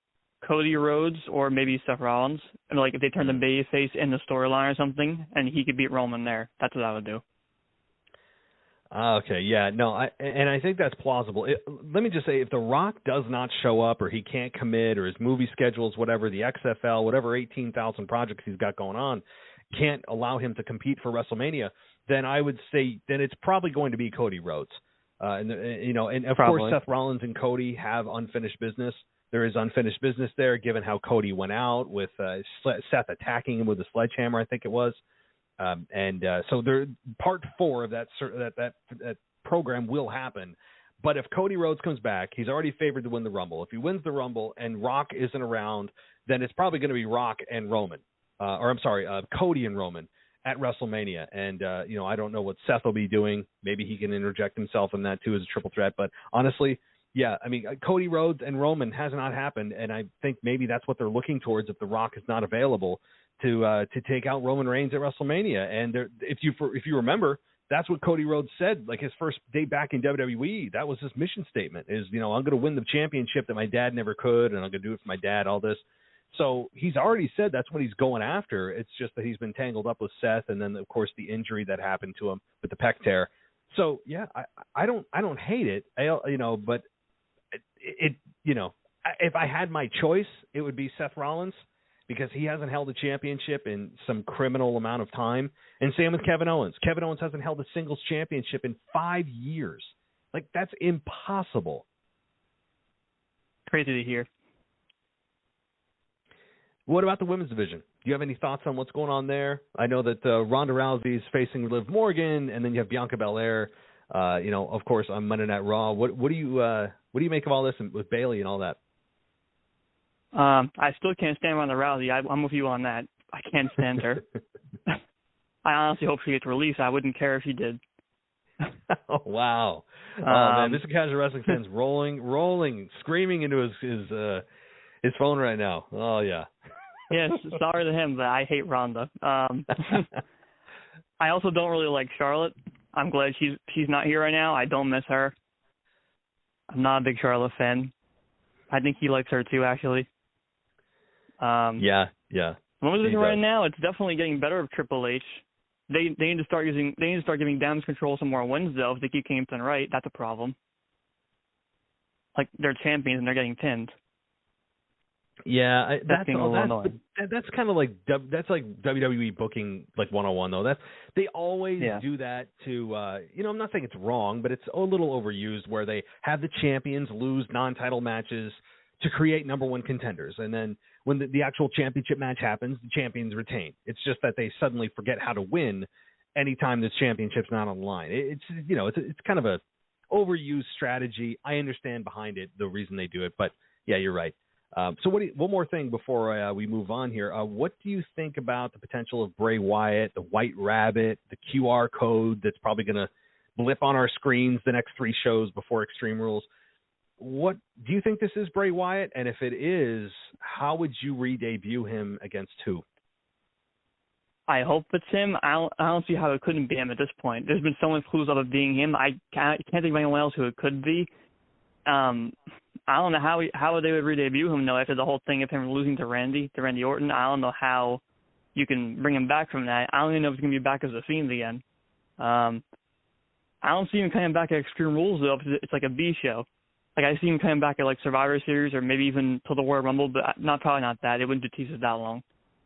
Cody Rhodes or maybe Seth Rollins. And like if they turned the babyface in the storyline or something, and he could beat Roman there, that's what I would do. Okay, yeah, no, I think that's plausible. Let me just say, if The Rock does not show up, or he can't commit, or his movie schedules, whatever, the XFL, whatever 18,000 projects he's got going on, can't allow him to compete for WrestleMania, then I would say then it's probably going to be Cody Rhodes. And of course Seth Rollins and Cody have unfinished business. There is unfinished business there, given how Cody went out with Seth attacking him with a sledgehammer, I think it was. So part 4 of that program will happen. But if Cody Rhodes comes back, he's already favored to win the Rumble. If he wins the Rumble and Rock isn't around, then it's probably going to be Rock and Roman, Cody and Roman at WrestleMania. And I don't know what Seth will be doing. Maybe he can interject himself in that too as a triple threat. But honestly, yeah, I mean, Cody Rhodes and Roman has not happened, and I think maybe that's what they're looking towards if The Rock is not available, to take out Roman Reigns at WrestleMania. And if you remember, that's what Cody Rhodes said, like his first day back in WWE. That was his mission statement: is I'm going to win the championship that my dad never could, and I'm going to do it for my dad. All this. So he's already said that's what he's going after. It's just that he's been tangled up with Seth, and then of course the injury that happened to him with the pec tear. So yeah, I don't hate it, but if I had my choice, it would be Seth Rollins, because he hasn't held a championship in some criminal amount of time. And same with Kevin Owens. Kevin Owens hasn't held a singles championship in 5 years. Like, that's impossible. Crazy to hear. What about the women's division? Do you have any thoughts on what's going on there? I know that Ronda Rousey is facing Liv Morgan, and then you have Bianca Belair, of course, on Monday Night Raw. What do you make of all this with Bayley and all that? I still can't stand Ronda Rousey. I'm with you on that. I can't stand her. I honestly hope she gets released. I wouldn't care if she did. Oh, wow. Man, Mr. Casual Wrestling fans rolling, screaming into his phone right now. Oh, yeah. Yes, sorry to him, but I hate Ronda. I also don't really like Charlotte. I'm glad she's not here right now. I don't miss her. I'm not a big Charlotte fan. I think he likes her too, actually. Yeah. Women's division right now, it's definitely getting better with Triple H. They need to start giving damage control some more wins though. If they keep Kingston right, that's a problem. Like, they're champions and they're getting pinned. Yeah, that's kind of like WWE booking like 101 though. They always do that to I'm not saying it's wrong, but it's a little overused, where they have the champions lose non-title matches to create number one contenders, and then when the actual championship match happens, the champions retain. It's just that they suddenly forget how to win anytime this championship's not on the line. It's kind of a overused strategy. I understand behind it the reason they do it, but yeah, you're right. So one more thing before we move on here. What do you think about the potential of Bray Wyatt, the White Rabbit, the QR code that's probably going to blip on our screens the next 3 shows before Extreme Rules? What do you think this is, Bray Wyatt? And if it is, how would you re-debut him against who? I hope it's him. I don't see how it couldn't be him at this point. There's been so many clues of it being him. I can't think of anyone else who it could be. I don't know how they would re-debut him, though, after the whole thing of him losing to Randy Orton. I don't know how you can bring him back from that. I don't even know if he's going to be back as a Fiend again. I don't see him coming back at Extreme Rules, though, because it's like a B show. Like, I see him coming back at, like, Survivor Series or maybe even to the Royal Rumble, but probably not that. It wouldn't do teasers that long.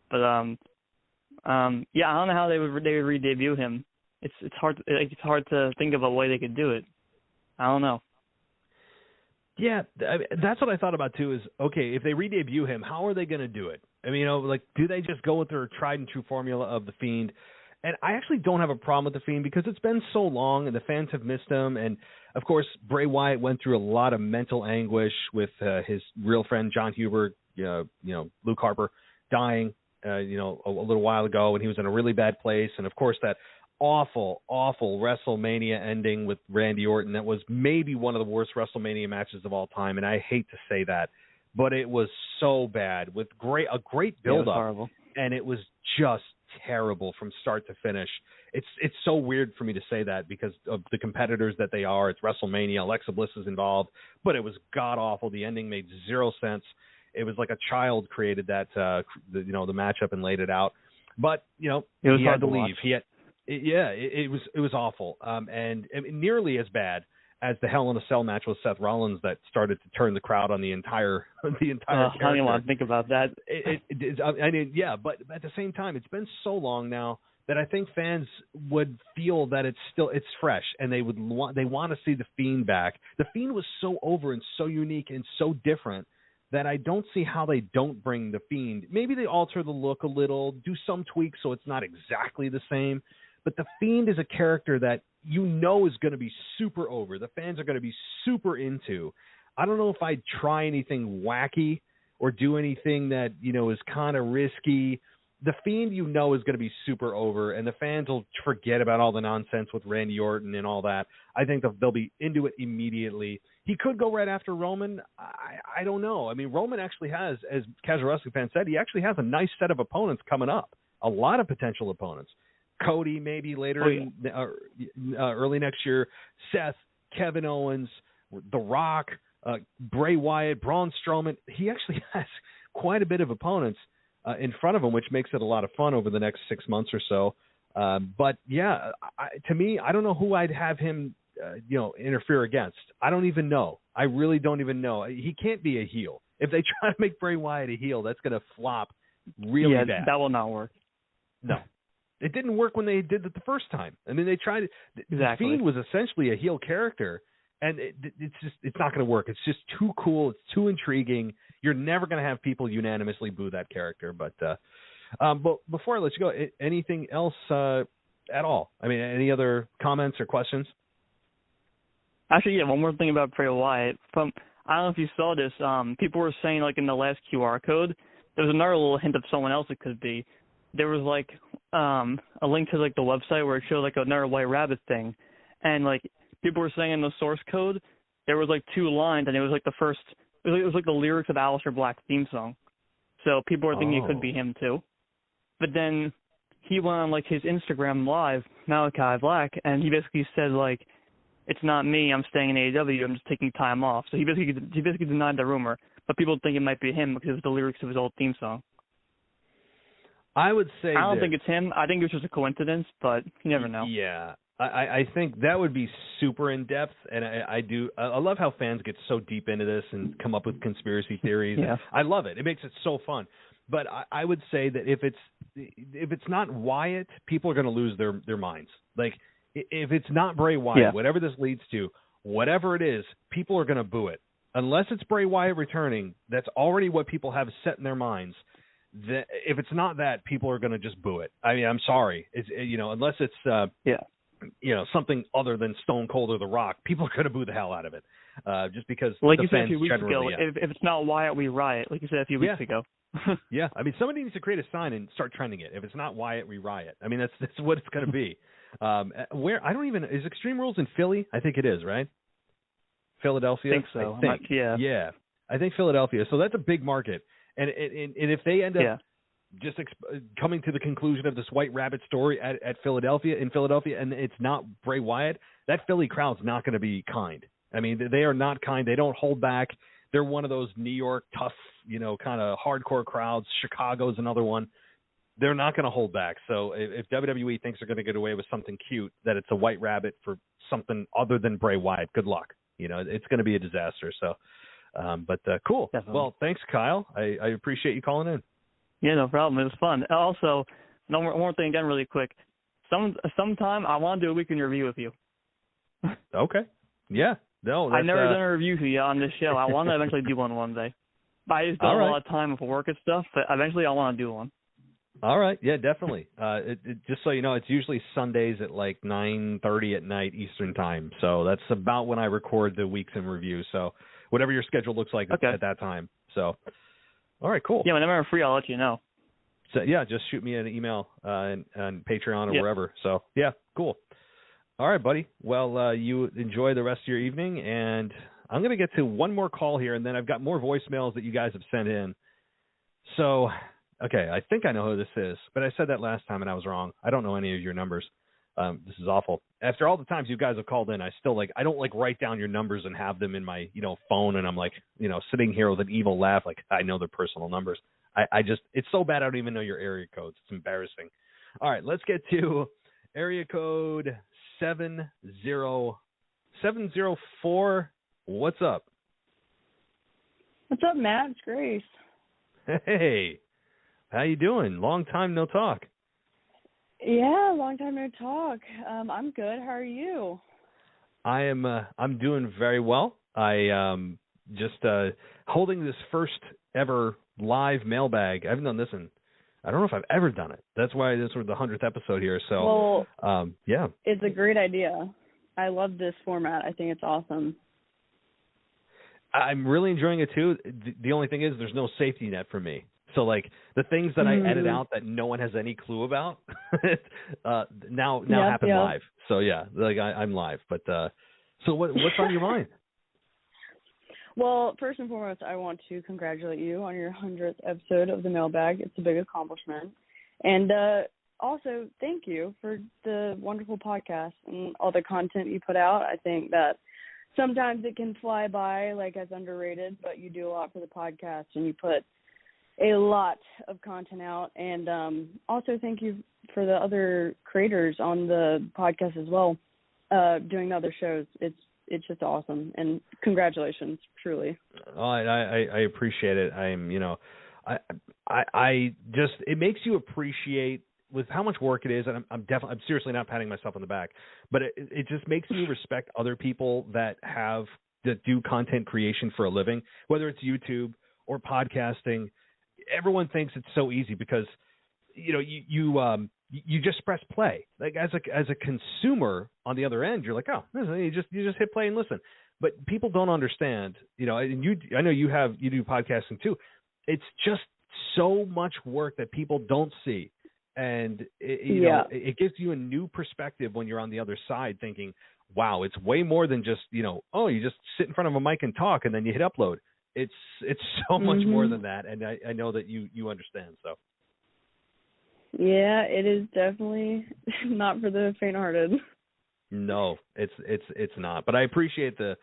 But, I don't know how they would re-debut him. It's hard to think of a way they could do it. I don't know. Yeah, that's what I thought about too. Is okay, if they re-debut him, how are they going to do it? I mean, do they just go with their tried and true formula of the Fiend? And I actually don't have a problem with the Fiend because it's been so long and the fans have missed him. And of course, Bray Wyatt went through a lot of mental anguish with his real friend John Huber, Luke Harper, dying, a little while ago when he was in a really bad place. And of course, that awful WrestleMania ending with Randy Orton. That was maybe one of the worst WrestleMania matches of all time, and I hate to say that, but it was so bad with a great build-up. Horrible. And it was just terrible from start to finish. It's so weird for me to say that because of the competitors that they are. It's WrestleMania. Alexa Bliss is involved, but it was god-awful. The ending made zero sense. It was like a child created that, the matchup and laid it out. But, he had to leave. It was awful. And nearly as bad as the Hell in a Cell match with Seth Rollins that started to turn the crowd on the entire character. I don't even want to think about that. But at the same time, it's been so long now that I think fans would feel that it's fresh, and they want to see the Fiend back. The Fiend was so over and so unique and so different that I don't see how they don't bring the Fiend. Maybe they alter the look a little, do some tweaks so it's not exactly the same. But the Fiend is a character that is going to be super over. The fans are going to be super into. I don't know if I'd try anything wacky or do anything that, is kind of risky. The Fiend, is going to be super over, and the fans will forget about all the nonsense with Randy Orton and all that. I think they'll be into it immediately. He could go right after Roman. I don't know. I mean, Roman actually has, as casual wrestling fans said, he actually has a nice set of opponents coming up, a lot of potential opponents. Cody maybe later early next year, Seth, Kevin Owens, The Rock, Bray Wyatt, Braun Strowman. He actually has quite a bit of opponents in front of him, which makes it a lot of fun over the next 6 months or so. But yeah, to me, I don't know who I'd have him, interfere against. I don't even know. I really don't even know. He can't be a heel. If they try to make Bray Wyatt a heel, that's going to flop really bad. That will not work. No. It didn't work when they did it the first time. I mean, they tried. Exactly. The Fiend was essentially a heel character, and it's not going to work. It's just too cool. It's too intriguing. You're never going to have people unanimously boo that character. But before I let you go, anything else at all? I mean, any other comments or questions? Actually, one more thing about Bray Wyatt. I don't know if you saw this. People were saying, like, in the last QR code, there was another little hint of someone else it could be. There was, like, a link to, like, the website where it showed, like, another White Rabbit thing. And, like, people were saying in the source code, there was, like, 2 lines, and it was, like, it was like the lyrics of Aleister Black's theme song. So people were thinking it could be him, too. But then he went on, like, his Instagram Live, Malachi Black, and he basically said, like, it's not me, I'm staying in AEW, I'm just taking time off. So he basically denied the rumor. But people think it might be him because it was the lyrics of his old theme song. I would say I don't think it's him. I think it was just a coincidence, but you never know. Yeah. I think that would be super in-depth, and I love how fans get so deep into this and come up with conspiracy theories. Yeah. I love it. It makes it so fun. But I would say that if it's not Wyatt, people are going to lose their minds. Like, if it's not Bray Wyatt, whatever this leads to, whatever it is, people are going to boo it. Unless it's Bray Wyatt returning, that's already what people have set in their minds. If it's not that, people are going to just boo it. I mean, I'm sorry. It's unless it's something other than Stone Cold or The Rock, people are going to boo the hell out of it. Just because like the you said fans a few weeks ago, generally, if it's not Wyatt, we riot. Like you said a few weeks ago. Yeah, I mean, somebody needs to create a sign and start trending it. If it's not Wyatt, we riot. I mean, that's what it's going to be. Is Extreme Rules in Philly? I think it is, right? Philadelphia? I think so. Yeah, I think Philadelphia. So that's a big market. And if they end up just coming to the conclusion of this White Rabbit story in Philadelphia, and it's not Bray Wyatt, that Philly crowd's not going to be kind. I mean, they are not kind. They don't hold back. They're one of those New York tough, kind of hardcore crowds. Chicago's another one. They're not going to hold back. So if WWE thinks they're going to get away with something cute, that it's a White Rabbit for something other than Bray Wyatt, good luck. It's going to be a disaster. So, cool. Definitely. Well, thanks, Kyle. I appreciate you calling in. Yeah, no problem. It was fun. Also, one more thing again really quick. Sometime I want to do a weekend review with you. Okay. Yeah. No, I've never done a review for you on this show. I want to eventually do one day. But I just don't have a lot of time with work and stuff, but eventually I want to do one. All right. Yeah, definitely. Just so you know, it's usually Sundays at like 9:30 at night Eastern time. So that's about when I record the weeks in review. So whatever your schedule looks like at that time. So, all right, cool. Yeah, whenever I'm free, I'll let you know. So, yeah, just shoot me an email on Patreon or wherever. So, yeah, cool. All right, buddy. Well, you enjoy the rest of your evening, and I'm going to get to one more call here, and then I've got more voicemails that you guys have sent in. So, okay, I think I know who this is, but I said that last time and I was wrong. I don't know any of your numbers. This is awful. After all the times you guys have called in, I still I don't write down your numbers and have them in my, phone, and I'm sitting here with an evil laugh like I know their personal numbers. I just, it's so bad I don't even know your area codes. It's embarrassing. All right, let's get to area code 70704. What's up? What's up, Matt? It's Grace. Hey, how you doing? Long time no talk. Yeah, long time no talk. I'm good. How are you? I'm doing very well. I just holding this first ever live mailbag. I haven't done this I don't know if I've ever done it. That's why this was the 100th episode here. So, yeah. It's a great idea. I love this format. I think it's awesome. I'm really enjoying it too. The only thing is there's no safety net for me. So the things that I edit out that no one has any clue about now happen live. So yeah, I'm live. But so what's on your mind? Well, first and foremost, I want to congratulate you on your 100th episode of the Mailbag. It's a big accomplishment. And also, thank you for the wonderful podcast and all the content you put out. I think that sometimes it can fly by as underrated, but you do a lot for the podcast and you put a lot of content out. And also thank you for the other creators on the podcast as well, doing the other shows. It's just awesome, and congratulations, truly. Oh, I appreciate it. I just, it makes you appreciate with how much work it is, and I'm seriously not patting myself on the back, but it just makes me respect other people that do content creation for a living, whether it's YouTube or podcasting. Everyone thinks it's so easy because you just press play. As a consumer on the other end, you're like, oh, you just hit play and listen. But people don't understand, and I know you do podcasting too. It's just so much work that people don't see. And it gives you a new perspective when you're on the other side thinking, wow, it's way more than just, you just sit in front of a mic and talk and then you hit upload. It's so much more than that. And I know that you understand. So. Yeah, it is definitely not for the faint-hearted. No, it's not. But I appreciate the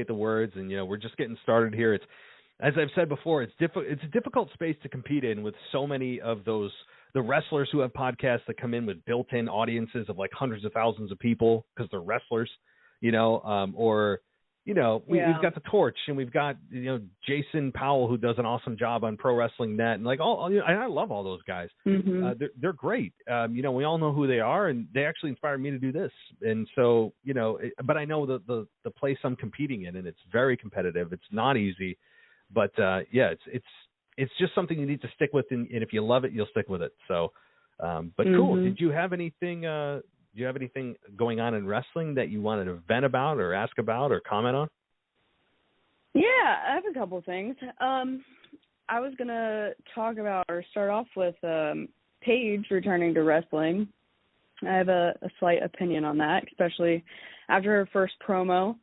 words, and we're just getting started here. It's, as I've said before, it's a difficult space to compete in with so many of the wrestlers who have podcasts that come in with built-in audiences of hundreds of thousands of people because they're wrestlers, we've got the Torch, and we've got Jason Powell, who does an awesome job on Pro Wrestling Net, and I love all those guys. Mm-hmm. They're great. We all know who they are, and they actually inspired me to do this. And so but I know the place I'm competing in, and it's very competitive. It's not easy, but it's just something you need to stick with, and if you love it, you'll stick with it. So, but cool. Did you have anything? Do you have anything going on in wrestling that you wanted to vent about or ask about or comment on? Yeah, I have a couple things. I was going to talk about or start off with Paige returning to wrestling. I have a slight opinion on that, especially after her first promo.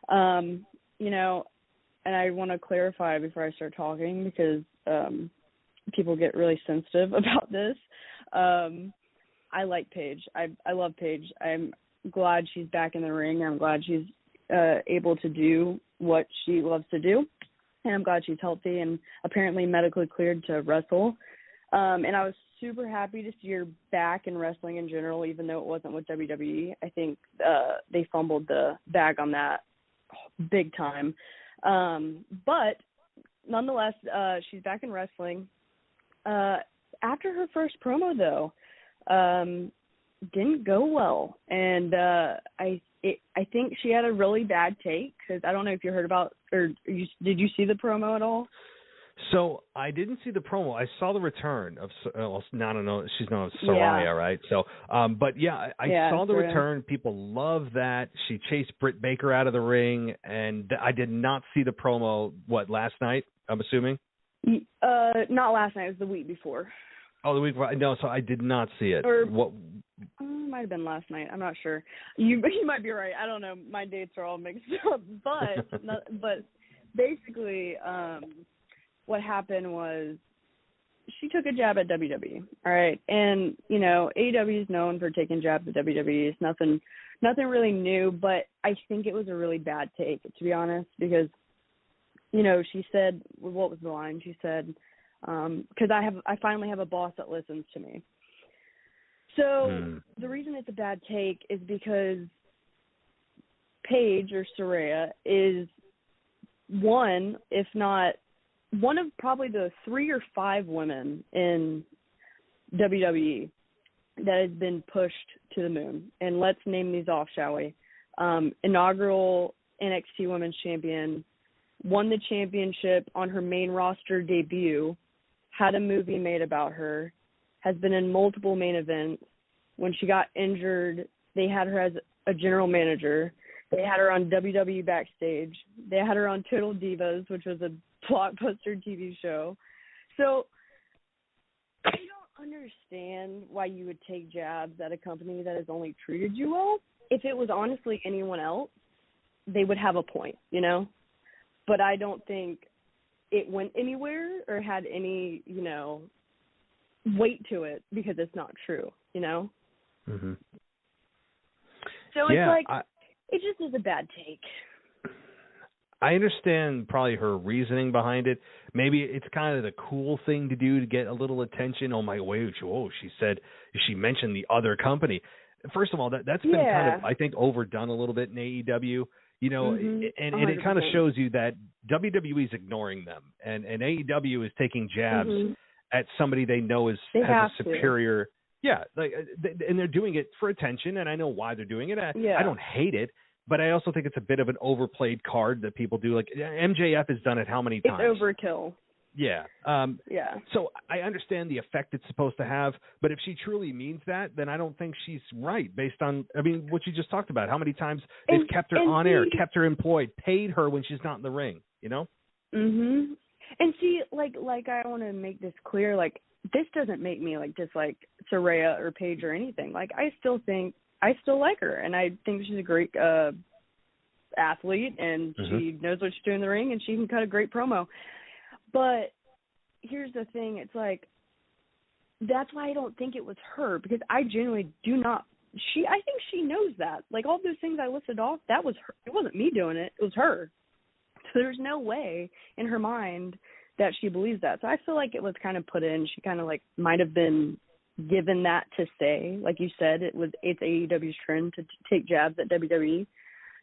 And I want to clarify before I start talking because people get really sensitive about this. I like Paige. I love Paige. I'm glad she's back in the ring. I'm glad she's able to do what she loves to do. And I'm glad she's healthy and apparently medically cleared to wrestle. And I was super happy to see her back in wrestling in general, even though it wasn't with WWE. I think they fumbled the bag on that big time. But nonetheless, she's back in wrestling. After her first promo, though, didn't go well, and I think she had a really bad take because I don't know if you heard about did you see the promo at all? So I didn't see the promo. I saw the return of no, she's known as Saraya, right? So, but I saw the return. People love that. She chased Britt Baker out of the ring, and I did not see the promo. What, last night? I'm assuming. Not last night. It was the week before. Oh, the week. No, so I did not see it. Or what? It might have been last night. I'm not sure. You might be right. I don't know. My dates are all mixed up. But basically, what happened was she took a jab at WWE. All right, and AEW is known for taking jabs at WWE. It's nothing really new. But I think it was a really bad take, to be honest, because she said, what was the line? She said, because I finally have a boss that listens to me. So the reason it's a bad take is because Paige or Saraya is one, if not one of probably the 3 or 5 women in WWE that has been pushed to the moon. And let's name these off, shall we? Inaugural NXT Women's Champion, won the championship on her main roster debut, had a movie made about her, has been in multiple main events. When she got injured, they had her as a general manager. They had her on WWE Backstage. They had her on Total Divas, which was a blockbuster TV show. So I don't understand why you would take jabs at a company that has only treated you well. If it was honestly anyone else, they would have a point, But I don't think it went anywhere or had any, weight to it because it's not true, Mm-hmm. So it's it just is a bad take. I understand probably her reasoning behind it. Maybe it's kind of the cool thing to do to get a little attention. Oh my, wait, she mentioned the other company. First of all, that's been kind of, I think, overdone a little bit in AEW. And it kind of shows you that WWE is ignoring them, and AEW is taking jabs at somebody they know has a superior. Yeah, and they're doing it for attention, and I know why they're doing it. I don't hate it, but I also think it's a bit of an overplayed card that people do. Like MJF has done it how many times? It's overkill. Yeah. So I understand the effect it's supposed to have, but if she truly means that, then I don't think she's right based on, what you just talked about. How many times they've kept her on air, kept her employed, paid her when she's not in the ring, Mhm. And see, like I want to make this clear, this doesn't make me dislike Saraya or Paige or anything. I still like her, and I think she's a great athlete, and she knows what she's doing in the ring, and she can cut a great promo. But here's the thing, it's that's why I don't think it was her, because I genuinely do not. I think she knows that. All those things I listed off, that was her. It wasn't me doing it. It was her. So there's no way in her mind that she believes that. So I feel like it was kind of put in. She kind of might have been given that to say. Like you said, it's AEW's trend to take jabs at WWE.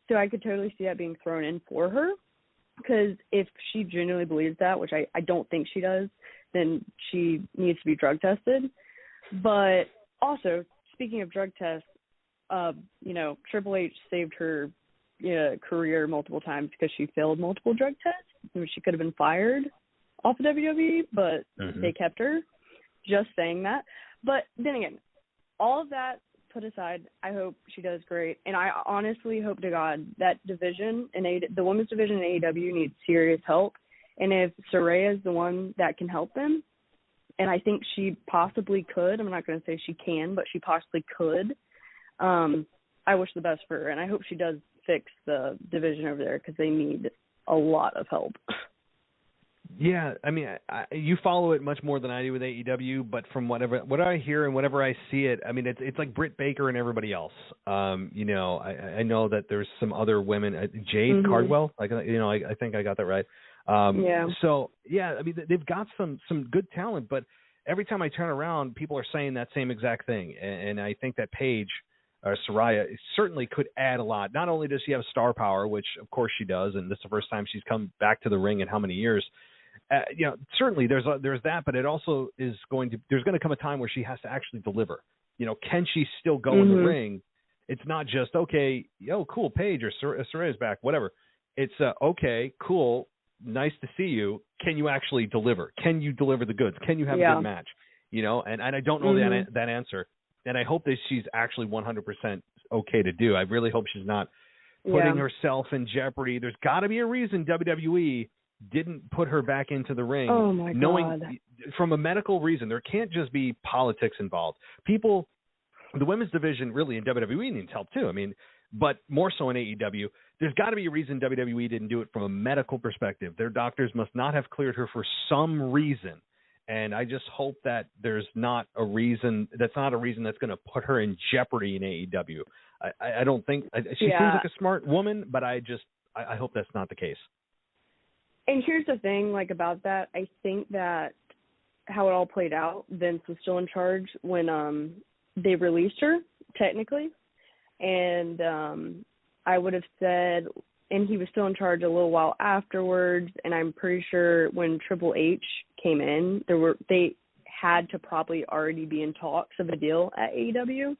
So I could totally see that being thrown in for her. Because if she genuinely believes that, which I don't think she does, then she needs to be drug tested. But also, speaking of drug tests, Triple H saved her career multiple times because she failed multiple drug tests. She could have been fired off of WWE, but they kept her. Just saying that. But then again, all of that put aside, I hope she does great, and I honestly hope to God that division the women's division in AEW needs serious help, and if Saraya is the one that can help them, and I think she possibly could, I'm not going to say she can, but she possibly could, I wish the best for her, and I hope she does fix the division over there because they need a lot of help. Yeah, you follow it much more than I do with AEW, but from what I hear and whenever I see it, it's like Britt Baker and everybody else. I know that there's some other women, Jade Cardwell, I think I got that right. So yeah, they've got some good talent, but every time I turn around, people are saying that same exact thing, and I think that Paige or Saraya certainly could add a lot. Not only does she have star power, which of course she does, and this is the first time she's come back to the ring in how many years. Certainly there's that, but it also there's going to come a time where she has to actually deliver. Can she still go in the ring? It's not just, okay, cool, Paige or Saraya's back, whatever. It's okay, cool, nice to see you. Can you actually deliver? Can you deliver the goods? Can you have a good match? And I don't know that answer. And I hope that she's actually 100% okay to do. I really hope she's not putting herself in jeopardy. There's got to be a reason WWE didn't put her back into the ring. Oh my knowing God. From a medical reason, there can't just be politics involved. People, the women's division really in WWE needs help too. I mean, but more so in AEW, there's got to be a reason WWE didn't do it from a medical perspective. Their doctors must not have cleared her for some reason. And I just hope that there's not a reason that's going to put her in jeopardy in AEW. I don't think she seems like a smart woman, but I hope that's not the case. And here's the thing, like, about that, I think that how it all played out, Vince was still in charge when they released her, technically. And I would have said, and he was still in charge a little while afterwards, and I'm pretty sure when Triple H came in, they had to probably already be in talks of a deal at AEW.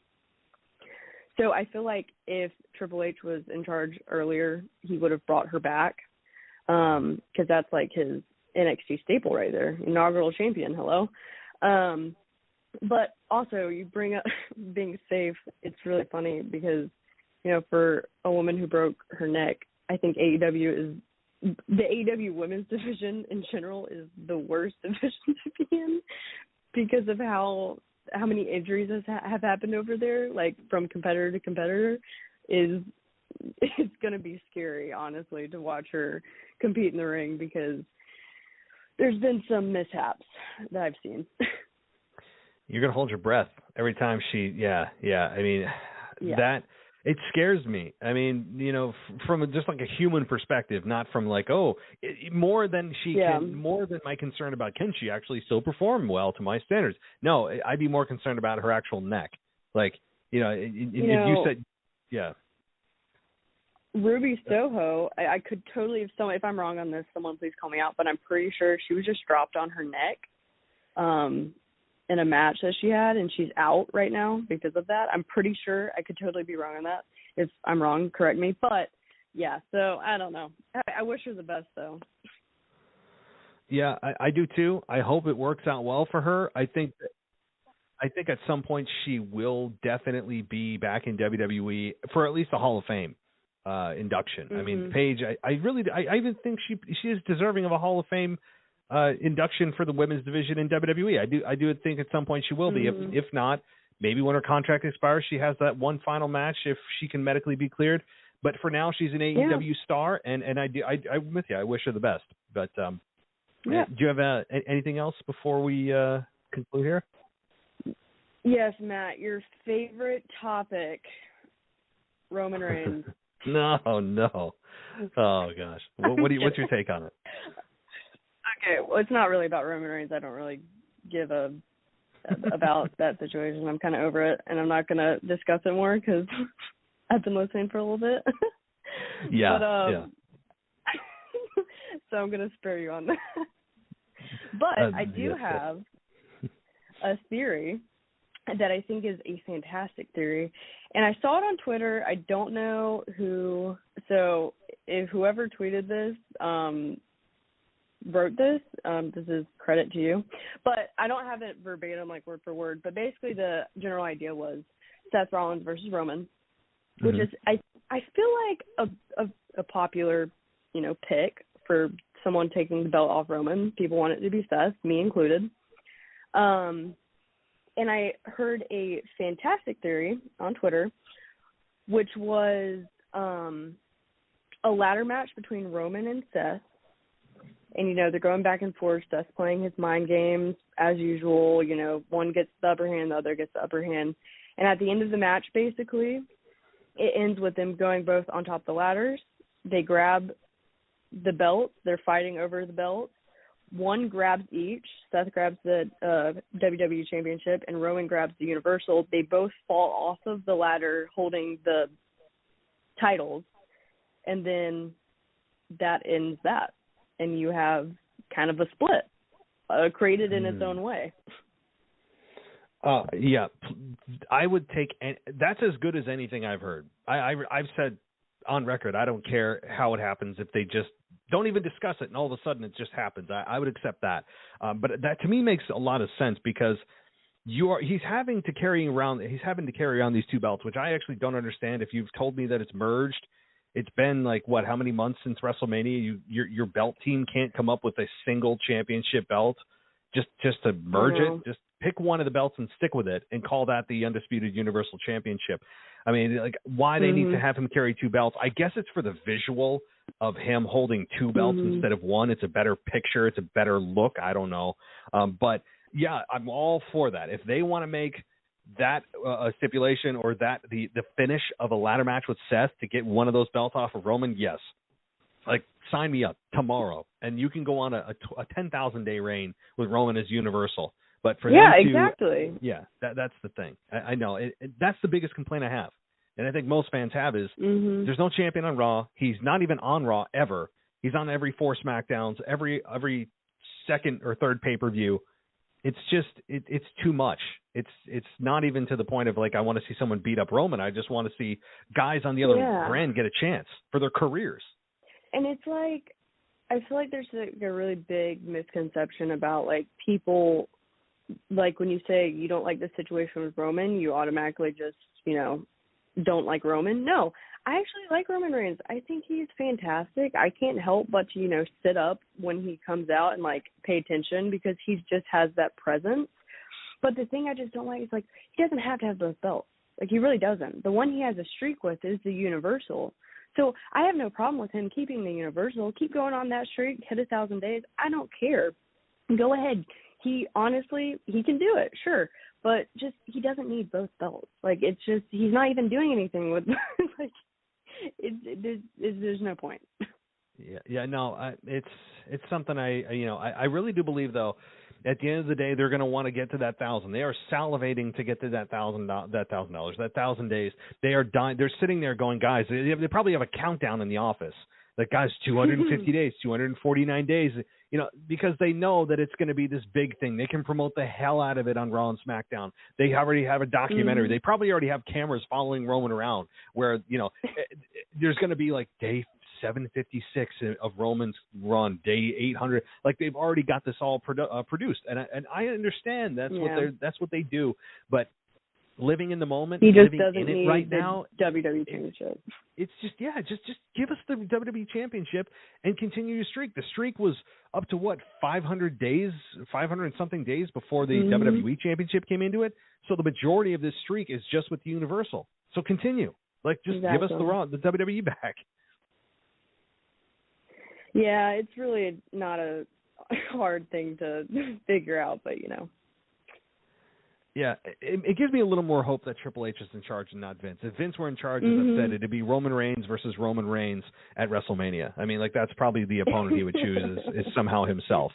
So I feel like if Triple H was in charge earlier, he would have brought her back, because that's like his NXT staple right there, inaugural champion, hello. But also, you bring up being safe. It's really funny because, you know, for a woman who broke her neck, I think the AEW women's division in general is the worst division to be in because of how many injuries have happened over there, like from competitor to competitor. It's going to be scary, honestly, to watch her compete in the ring because there's been some mishaps that I've seen. You're going to hold your breath every time she, I mean, that, it scares me. I mean, you know, from just like a human perspective, not from like, more than my concern about can she actually still perform well to my standards. No, I'd be more concerned about her actual neck. Like, you said, Ruby Soho, I could totally, if I'm wrong on this, someone please call me out, but I'm pretty sure she was just dropped on her neck in a match that she had, and she's out right now because of that. I'm pretty sure. I could totally be wrong on that. If I'm wrong, correct me. But, yeah, so I don't know. I wish her the best, though. Yeah, I do, too. I hope it works out well for her. I think at some point she will definitely be back in WWE for at least a Hall of Fame induction. Mm-hmm. I mean, Paige, I even think she is deserving of a Hall of Fame induction for the women's division in WWE. I do think at some point she will be. Mm-hmm. If not, maybe when her contract expires, she has that one final match if she can medically be cleared. But for now, she's an AEW star, and I'm with you. I wish her the best. But do you have anything else before we conclude here? Yes, Matt. Your favorite topic, Roman Reigns. No. Oh gosh. What's your take on it? Okay, well, it's not really about Roman Reigns. I don't really give about that situation. I'm kind of over it, and I'm not going to discuss it more because I've been listening for a little bit. So I'm going to spare you on that. But I do have a theory that I think is a fantastic theory, and I saw it on Twitter. I don't know who. So if whoever tweeted this wrote this, this is credit to you, but I don't have it verbatim, like word for word, but basically the general idea was Seth Rollins versus Roman, which is, I feel like a popular, pick for someone taking the belt off Roman. People want it to be Seth, me included. And I heard a fantastic theory on Twitter, which was a ladder match between Roman and Seth. And, they're going back and forth. Seth's playing his mind games as usual. One gets the upper hand, the other gets the upper hand. And at the end of the match, basically, it ends with them going both on top of the ladders. They grab the belts. They're fighting over the belts. One grabs each. Seth grabs the WWE Championship, and Roman grabs the Universal. They both fall off of the ladder holding the titles. And then that ends that. And you have kind of a split created in its own way. I would take – that's as good as anything I've heard. I've said on record, I don't care how it happens if they just don't even discuss it and all of a sudden it just happens. I would accept that. But that to me makes a lot of sense because he's having to carry around these two belts, which I actually don't understand. If you've told me that it's merged, It's been like how many months since WrestleMania? Your belt team can't come up with a single championship belt just to merge it. Just pick one of the belts and stick with it and call that the Undisputed Universal Championship. I mean, like, why they need to have him carry two belts? I guess it's for the visual of him holding two belts instead of one. It's a better picture. It's a better look. I don't know. But, yeah, I'm all for that. If they want to make that a stipulation or that the finish of a ladder match with Seth to get one of those belts off of Roman, yes. Like, sign me up tomorrow. And you can go on a 10,000-day reign with Roman as Universal. But for them to, exactly. Yeah, that's the thing. I know. That's the biggest complaint I have. And I think most fans have is there's no champion on Raw. He's not even on Raw ever. He's on every 4 SmackDowns, every second or third pay-per-view. It's just it's too much. It's not even to the point of, like, I want to see someone beat up Roman. I just want to see guys on the other brand get a chance for their careers. And it's like, I feel like there's a really big misconception about, like, people, like, when you say you don't like the situation with Roman, you automatically just, don't like Roman. No, I actually like Roman Reigns. I think he's fantastic. I can't help but to, sit up when he comes out and, like, pay attention because he just has that presence. But the thing I just don't like is, like, he doesn't have to have both belts. Like, he really doesn't. The one he has a streak with is the Universal. So I have no problem with him keeping the Universal. Keep going on that streak, hit 1,000 days. I don't care. Go ahead. He can do it, sure. But just, he doesn't need both belts. Like, it's just, he's not even doing anything with, like, there's no point. Yeah, no, it's something I really do believe, though, at the end of the day, they're going to want to get to that 1,000. They are salivating to get to that $1,000, that 1,000 days. They are dying. They're sitting there going, guys, they probably have a countdown in the office. Like, guys, 250 days, 249 days, because they know that it's going to be this big thing. They can promote the hell out of it on Raw and SmackDown. They already have a documentary. They probably already have cameras following Roman around where, there's going to be like day 756 of Roman's run, day 800. Like, they've already got this all produced. And I understand that's what they do. But living in the moment, he just living doesn't in it need right the now, WWE Championship. It's just just give us the WWE Championship and continue your streak. The streak was up to 500 and something days before the WWE Championship came into it. So the majority of this streak is just with the Universal. So continue. Like, just give us the WWE back. Yeah, it's really not a hard thing to figure out, but Yeah, it gives me a little more hope that Triple H is in charge and not Vince. If Vince were in charge, as I've said, it'd be Roman Reigns versus Roman Reigns at WrestleMania. I mean, like, that's probably the opponent he would choose is somehow himself.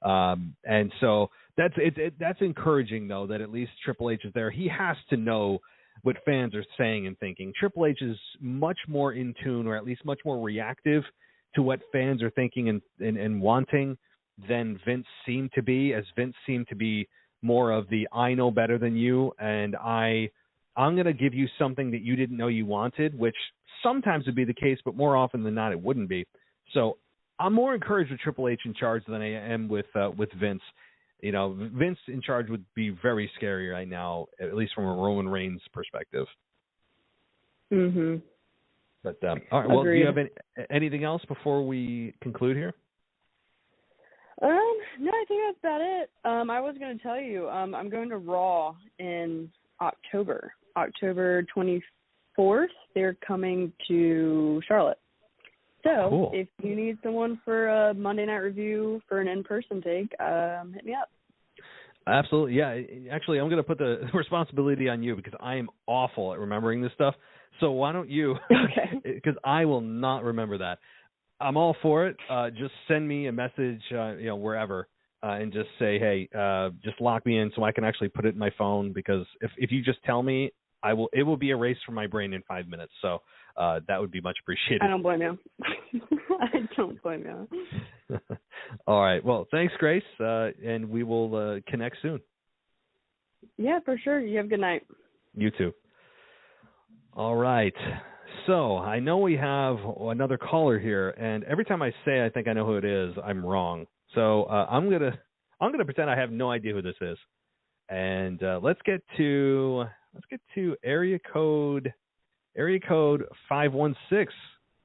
And so that's encouraging, though, that at least Triple H is there. He has to know what fans are saying and thinking. Triple H is much more in tune, or at least much more reactive to what fans are thinking and wanting than Vince seemed to be, as Vince seemed to be more of the I know better than you, and I'm going to give you something that you didn't know you wanted, which sometimes would be the case, but more often than not it wouldn't be. So I'm more encouraged with Triple H in charge than I am with Vince. Vince in charge would be very scary right now, at least from a Roman Reigns perspective. But all right, well, Agreed. do you have anything else before we conclude here? No, I think that's about it. I was going to tell you, I'm going to Raw in October 24th. They're coming to Charlotte. So cool. If you need someone for a Monday Night Review for an in-person take, hit me up. Absolutely. Yeah. Actually, I'm going to put the responsibility on you because I am awful at remembering this stuff. So why don't you? Okay. Because I will not remember that. I'm all for it. Just send me a message, wherever, and just say, hey, just lock me in so I can actually put it in my phone. Because if you just tell me, it will be erased from my brain in 5 minutes. So that would be much appreciated. I don't blame you. I don't blame you. All right. Well, thanks, Grace, and we will connect soon. Yeah, for sure. You have a good night. You too. All right. So I know we have another caller here, and every time I say I think I know who it is, I'm wrong. So I'm gonna pretend I have no idea who this is, and let's get to area code 516.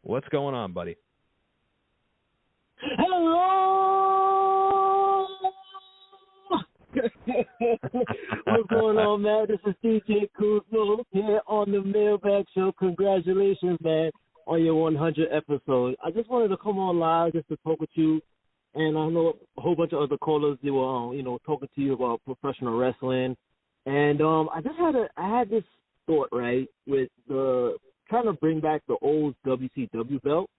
What's going on, buddy? Hello! What's going on, man? This is DJ Kuzno here on the Mailbag Show. Congratulations, man, on your 100th episode. I just wanted to come on live just to talk with you. And I know a whole bunch of other callers, they were, talking to you about professional wrestling. And I had this thought, right, with trying to bring back the old WCW belt.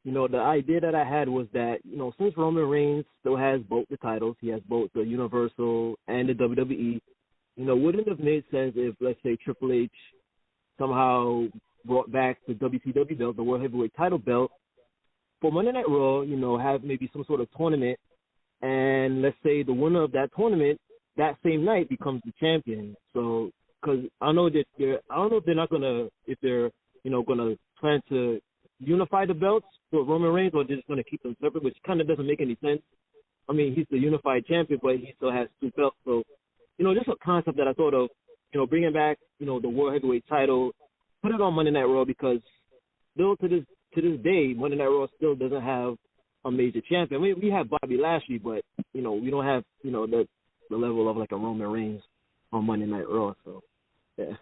The idea that I had was that, since Roman Reigns still has both the titles, he has both the Universal and the WWE, wouldn't it have made sense if, let's say, Triple H somehow brought back the WCW belt, the World Heavyweight title belt, for Monday Night Raw, have maybe some sort of tournament, and let's say the winner of that tournament that same night becomes the champion. So, because I know that I don't know if they're not gonna, if they're gonna plan to unify the belts for Roman Reigns, or they're just gonna keep them separate, which kind of doesn't make any sense. I mean, he's the unified champion, but he still has two belts. So, just a concept that I thought of, bringing back, the World Heavyweight title, put it on Monday Night Raw, because still to this day, Monday Night Raw still doesn't have a major champion. I mean, we have Bobby Lashley, but, we don't have, the level of like a Roman Reigns on Monday Night Raw. So, yeah.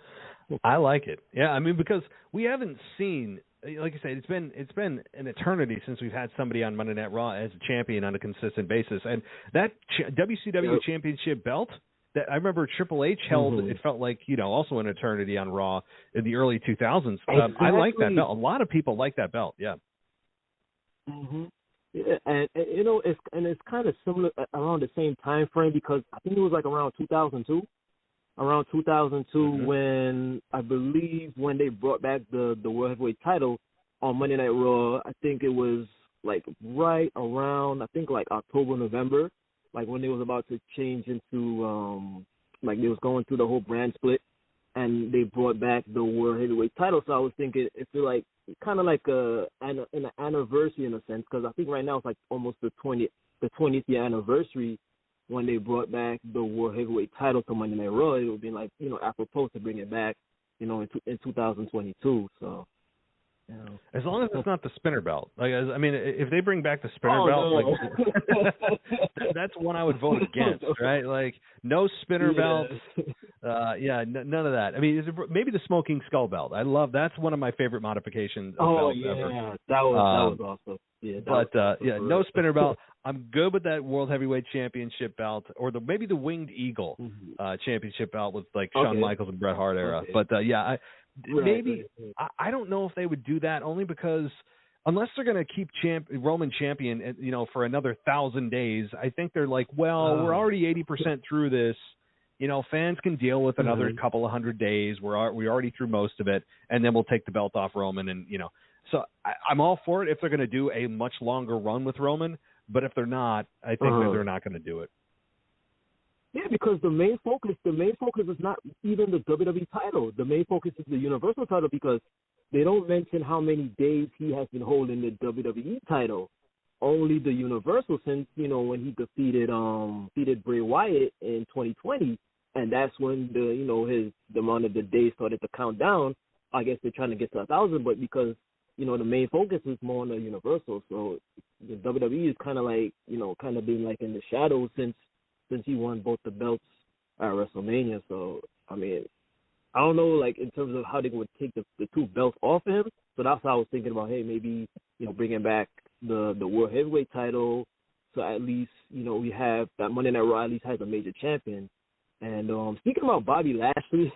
I like it. Yeah, I mean, because we haven't seen, like I said, it's been an eternity since we've had somebody on Monday Night Raw as a champion on a consistent basis. And that WCW Championship belt, that I remember Triple H held, it felt like, also an eternity on Raw in the early 2000s. Exactly. I like that belt. A lot of people like that belt, yeah. Mm-hmm. Yeah, and it's kind of similar around the same time frame, because I think it was like around 2002. Around 2002, when I believe when they brought back the World Heavyweight title on Monday Night Raw, I think it was like right around, I think like October, November, like when they was about to change into like they was going through the whole brand split, and they brought back the World Heavyweight title. So I was thinking it's like kind of like an anniversary in a sense, because I think right now it's like almost the 20th year anniversary when they brought back the World Heavyweight title to Monday Night Raw. It would be like, apropos to bring it back, in 2022. So, as long as it's not the spinner belt. Like, I mean, if they bring back the spinner belt, like that's one I would vote against, right? Like, no spinner belt. None of that. I mean, maybe the smoking skull belt. That's one of my favorite modifications of belts ever. That was awesome. Yeah, no spinner belt. I'm good with that World Heavyweight Championship belt, or maybe the Winged Eagle Championship belt with like Shawn Michaels and Bret Hart era. But maybe I don't know if they would do that, only because unless they're going to keep Roman champion, for another 1,000 days, I think they're like, well, we're already 80% through this. Fans can deal with another couple of 100 days. We already through most of it, and then we'll take the belt off Roman, and So I'm all for it if they're going to do a much longer run with Roman. But if they're not, I think that they're not going to do it. Yeah, because the main focus is not even the WWE title. The main focus is the Universal title, because they don't mention how many days he has been holding the WWE title. Only the Universal, since when he defeated Bray Wyatt in 2020, and that's when the amount of the days started to count down. I guess they're trying to get to 1,000, but because the main focus is more on the Universal, so the WWE is kind of like kind of being like in the shadows since he won both the belts at WrestleMania. So I mean, I don't know, like in terms of how they would take the two belts off of him. So that's how I was thinking about, hey, maybe bringing back the World Heavyweight title, so at least we have that Monday Night Raw at least has a major champion. And speaking about Bobby Lashley,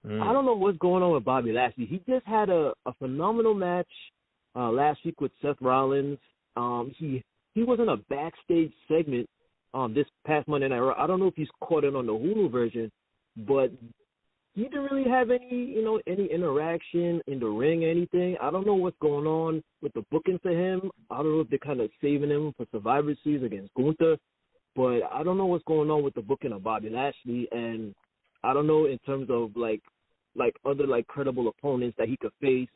I don't know what's going on with Bobby Lashley. He just had a phenomenal match last week with Seth Rollins. He was in a backstage segment this past Monday Night Raw. I don't know if he's caught it on the Hulu version, but he didn't really have any interaction in the ring or anything. I don't know what's going on with the booking for him. I don't know if they're kind of saving him for Survivor Series against Gunther, but I don't know what's going on with the booking of Bobby Lashley, and I don't know in terms of like other like credible opponents that he could face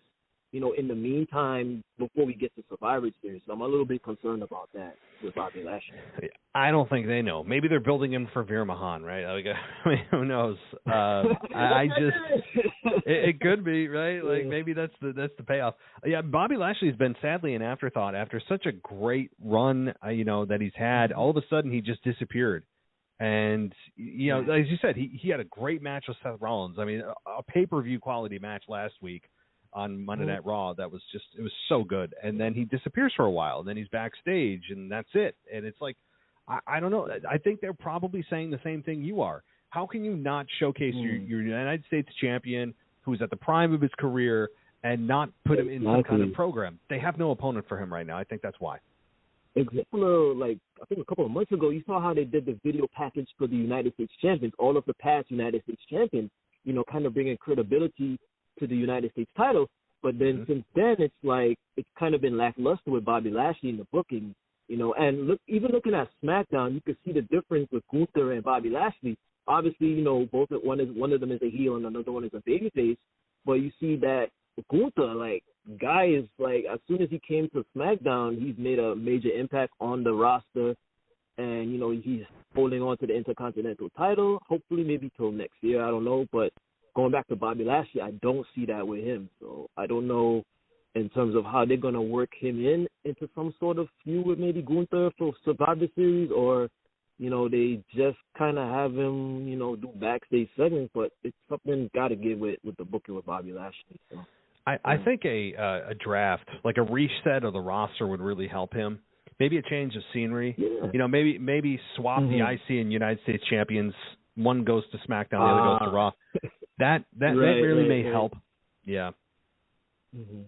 in the meantime before we get to Survivor Series. So I'm a little bit concerned about that with Bobby Lashley. I don't think they know. Maybe they're building him for Veer Mahan, right? Like, I mean, who knows? I just it could be, right? Like maybe that's the payoff. Yeah, Bobby Lashley's been sadly an afterthought after such a great run, that he's had. All of a sudden, he just disappeared. And, as you said, he had a great match with Seth Rollins. I mean, a pay-per-view quality match last week on Monday Night Raw. It was so good. And then he disappears for a while. And then he's backstage, and that's it. And it's like, I don't know. I think they're probably saying the same thing you are. How can you not showcase your United States champion who's at the prime of his career and not put him in some kind of program? They have no opponent for him right now. I think that's why. Example, like I think a couple of months ago, you saw how they did the video package for the United States champions, all of the past United States champions, kind of bringing credibility to the United States title. But then since then, it's like it's kind of been lackluster with Bobby Lashley in the booking, And even looking at SmackDown, you can see the difference with Gunther and Bobby Lashley. Obviously, both one of them is a heel and another one is a babyface. But you see that Gunther, guy is as soon as he came to SmackDown, he's made a major impact on the roster, and he's holding on to the Intercontinental title. Hopefully, maybe till next year. I don't know, but going back to Bobby Lashley, I don't see that with him. So I don't know in terms of how they're gonna work him into some sort of feud with maybe Gunther for Survivor Series, or they just kind of have him do backstage segments. But it's something got to give with the booking with Bobby Lashley. So. I think a draft, like a reset of the roster, would really help him. Maybe a change of scenery. Yeah. Maybe swap the IC and United States champions. One goes to SmackDown, the other goes to Raw. That really may help. Yeah. Mm-hmm.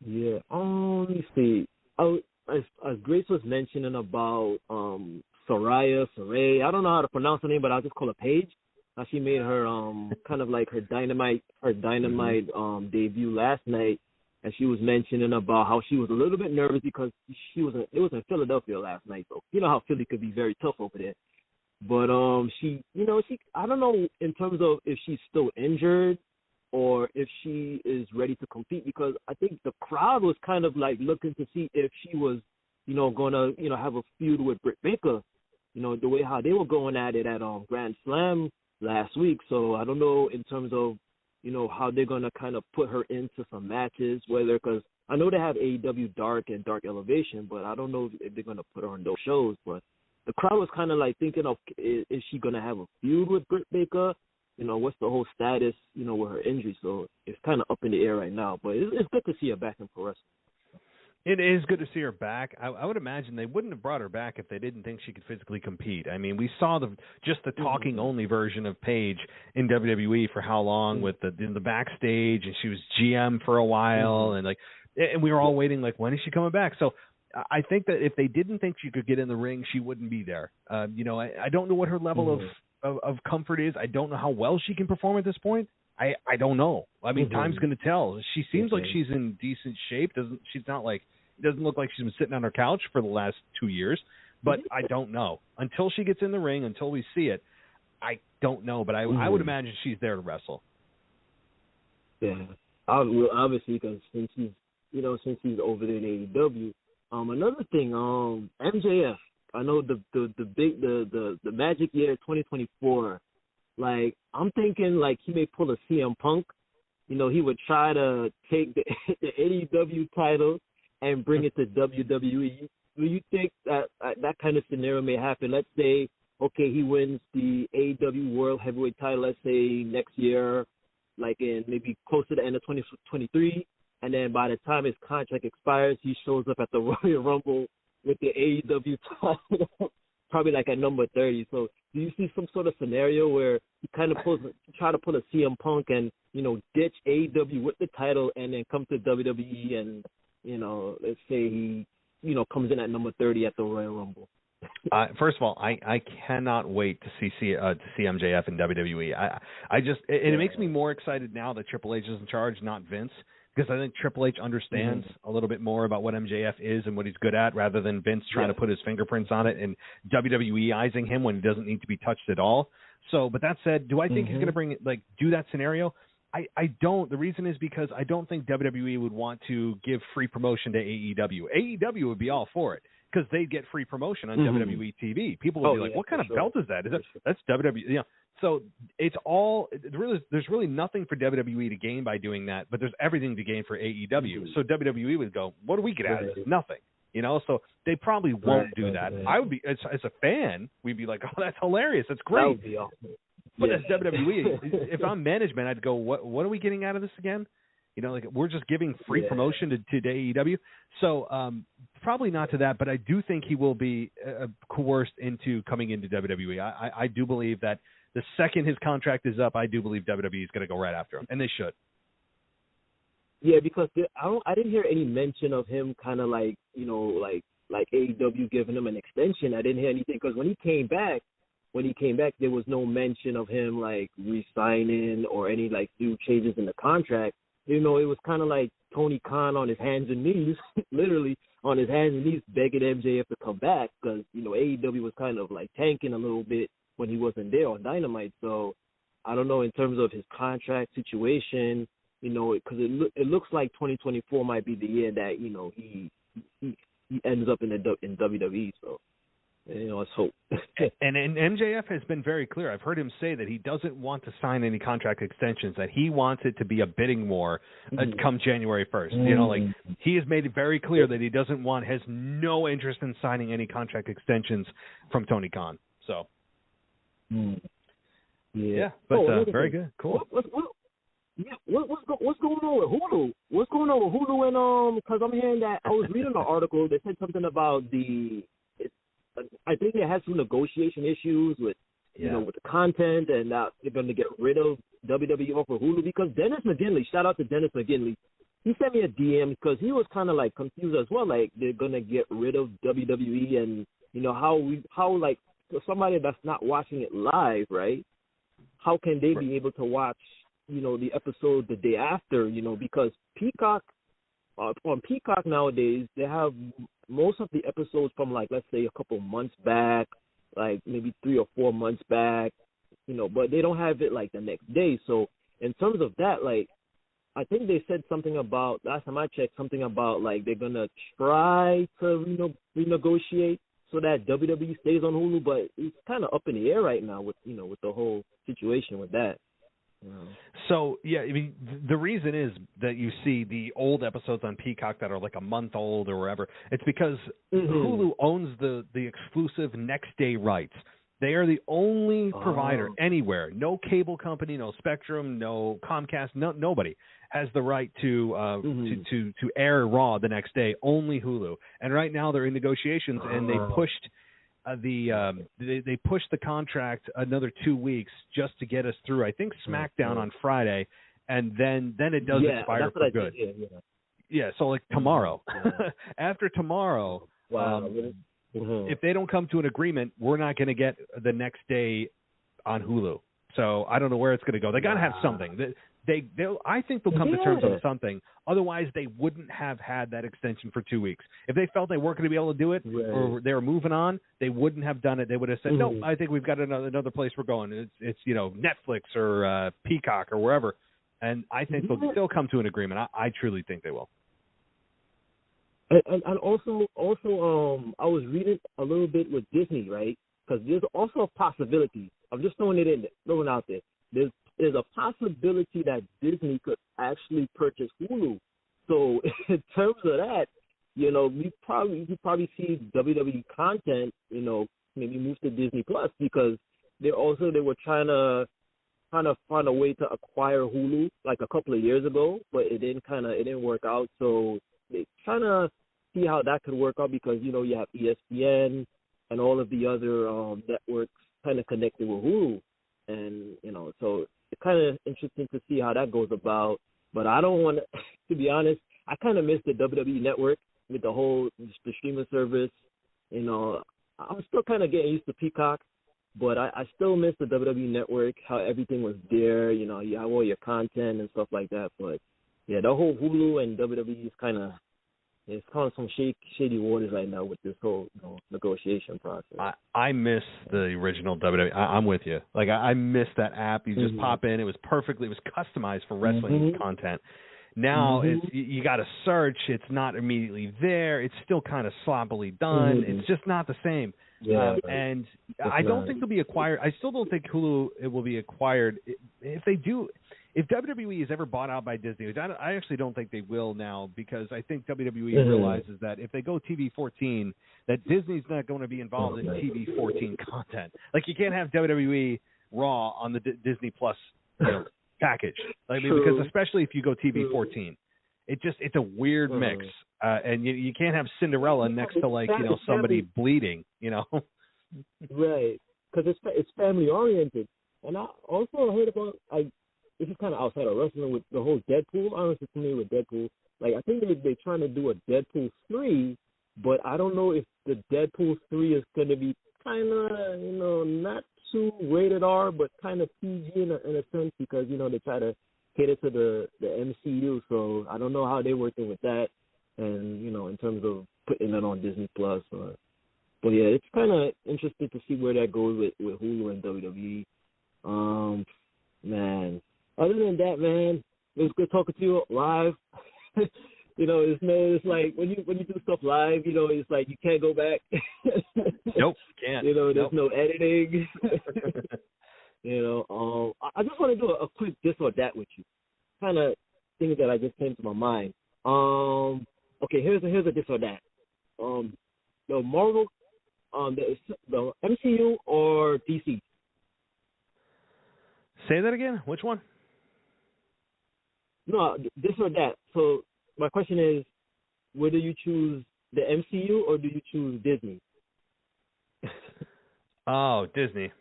Yeah. Let me see. As Grace was mentioning about Saray. I don't know how to pronounce her name, but I'll just call her Paige. She made her kind of like her dynamite debut last night, and she was mentioning about how she was a little bit nervous because it was in Philadelphia last night, so you know how Philly could be very tough over there. But she I don't know in terms of if she's still injured or if she is ready to compete, because I think the crowd was kind of like looking to see if she was gonna have a feud with Britt Baker, the way how they were going at it at Grand Slam last week. So I don't know in terms of, how they're going to kind of put her into some matches, because I know they have AEW Dark and Dark Elevation, but I don't know if they're going to put her on those shows. But the crowd was kind of like thinking of, is she going to have a feud with Britt Baker? What's the whole status, with her injury? So it's kind of up in the air right now, but it's good to see her back in pro wrestling. It is good to see her back. I would imagine they wouldn't have brought her back if they didn't think she could physically compete. I mean, we saw the talking-only version of Paige in WWE for how long with the backstage, and she was GM for a while, and we were all waiting, when is she coming back? So I think that if they didn't think she could get in the ring, she wouldn't be there. I don't know what her level of comfort is. I don't know how well she can perform at this point. I don't know. I mean, time's going to tell. She seems like she's in decent shape. Doesn't look like she's been sitting on her couch for the last 2 years, but I don't know. Until she gets in the ring, until we see it, I don't know. But I would imagine she's there to wrestle. Yeah, obviously, because since she's over there in AEW. Another thing, MJF. I know the Magic Year 2024. I'm thinking he may pull a CM Punk. He would try to take the AEW title and bring it to WWE. Do you think that kind of scenario may happen? Let's say, okay, he wins the AEW World Heavyweight title, let's say next year, in maybe close to the end of 2023, and then by the time his contract expires, he shows up at the Royal Rumble with the AEW title, probably at number 30. So do you see some sort of scenario where he kind of try to pull a CM Punk and, ditch AEW with the title and then come to WWE and, let's say he, comes in at number 30 at the Royal Rumble? First of all, I cannot wait to see MJF in WWE. It makes me more excited now that Triple H is in charge, not Vince, because I think Triple H understands a little bit more about what MJF is and what he's good at, rather than Vince trying to put his fingerprints on it and WWE-izing him when he doesn't need to be touched at all. So, but that said, do I think he's going to do that scenario? I don't. The reason is because I don't think WWE would want to give free promotion to AEW. AEW would be all for it because they'd get free promotion on WWE TV. People would be like, "What kind of belt is that? That's WWE?" You know. So it's all there's really nothing for WWE to gain by doing that, but there's everything to gain for AEW. So WWE would go, "What do we get out of this? Nothing." You know, so they probably won't do that. I would be as a fan, we'd be like, "Oh, that's hilarious. That's great." That would be awesome. But as WWE, if I'm management, I'd go, "What are we getting out of this again?" You know, like we're just giving free promotion to AEW. So probably not to that, but I do think he will be coerced into coming into WWE. I do believe that the second his contract is up, I do believe WWE is going to go right after him, and they should. Yeah, because I didn't hear any mention of him kind of like, you know, like AEW giving him an extension. I didn't hear anything because when he came back, there was no mention of him like re-signing or any like new changes in the contract. You know, it was kind of like Tony Khan on his hands and knees, literally on his hands and knees begging MJF to come back because, you know, AEW was kind of like tanking a little bit when he wasn't there on Dynamite. So I don't know in terms of his contract situation, you know, because it looks like 2024 might be the year that, you know, he ends up in WWE. So, you know, let's hope. and MJF has been very clear. I've heard him say that he doesn't want to sign any contract extensions, that he wants it to be a bidding war come January 1st. You know, like he has made it very clear that he has no interest in signing any contract extensions from Tony Khan. So, yeah, but very good. Cool. What's going on with Hulu? What's going on with Hulu? And because I'm hearing that I was reading an article. They said something about I think they had some negotiation issues with you know, with the content, and now they're going to get rid of WWE off of Hulu because Dennis McGinley. Shout out to Dennis McGinley. He sent me a DM because he was kind of like confused as well. Like they're going to get rid of WWE, and you know how like for somebody that's not watching it live, right? How can they be able to watch, you know, the episode the day after, you know, because Peacock, on Peacock nowadays, they have most of the episodes from, like, let's say a couple months back, like maybe 3 or 4 months back, you know, but they don't have it, like, the next day. So in terms of that, like, I think they said something about, last time I checked, something about, like, they're going to try to renegotiate so that WWE stays on Hulu, but it's kind of up in the air right now with, you know, with the whole situation with that. So, yeah, I mean, the reason is that you see the old episodes on Peacock that are like a month old or wherever. It's because Hulu owns the exclusive next day rights. They are the only provider anywhere. No cable company, no Spectrum, no Comcast, nobody has the right to air Raw the next day. Only Hulu. And right now they're in negotiations, and they pushed they pushed the contract another 2 weeks just to get us through, I think, SmackDown on Friday, and then it does expire for good. Yeah, so like tomorrow. After tomorrow, if they don't come to an agreement, we're not going to get the next day on Hulu. So I don't know where it's going to go. They got to have something. I think they'll come to terms on something. Otherwise, they wouldn't have had that extension for 2 weeks. If they felt they weren't going to be able to do it, or they were moving on, they wouldn't have done it. They would have said, "No, I think we've got another place we're going. It's you know, Netflix or Peacock or wherever." And I think they'll come to an agreement. I truly think they will. And also, I was reading a little bit with Disney, right? Because there's also a possibility. I'm just throwing out there. There's a possibility that Disney could actually purchase Hulu. So in terms of that, you know, you probably see WWE content, you know, maybe move to Disney Plus because they were trying to find a way to acquire Hulu like a couple of years ago, but it didn't work out. So they trying to see how that could work out because, you know, you have ESPN and all of the other networks kind of connected with Hulu. And, you know, so it's kind of interesting to see how that goes about. But I don't want to be honest, I kind of miss the WWE Network with the streaming service. You know, I'm still kind of getting used to Peacock, but I still miss the WWE Network, how everything was there. You know, you have all your content and stuff like that. But, yeah, the whole Hulu and WWE is kind of it's kind of some shady waters right now with this whole negotiation process. I miss the original WWE. I'm with you. Like I miss that app. You just pop in. It was customized for wrestling content. Now it's you got to search. It's not immediately there. It's still kind of sloppily done. It's just not the same. Yeah, and I don't think they'll be acquired. I still don't think Hulu will be acquired. If they do, if WWE is ever bought out by Disney, which I actually don't think they will now, because I think WWE realizes that if they go TV 14, that Disney's not going to be involved in TV 14 content. Like you can't have WWE Raw on the Disney Plus package. I mean, because especially if you go TV 14, it's a weird mix, and you can't have Cinderella next to somebody bleeding, Right, because it's family oriented. And I also heard about this is kind of outside of wrestling with the whole Deadpool. I'm not familiar with Deadpool. Like I think they're trying to do a Deadpool 3, but I don't know if the Deadpool 3 is going to be kind of not too rated R, but kind of PG in a sense, because they try to cater to the MCU. So I don't know how they're working with that, and in terms of putting it on Disney Plus. But yeah, it's kind of interesting to see where that goes with Hulu and WWE. Man, other than that, man, it was good talking to you live. It's like when you do stuff live, it's like you can't go back. Nope, can't. There's no editing. I just want to do a quick this or that with you, kind of things that I just came to my mind. Okay, here's a this or that. The Marvel, the MCU or DC? Say that again. Which one? No, this or that. So my question is, whether you choose the MCU or do you choose Disney? Oh, Disney.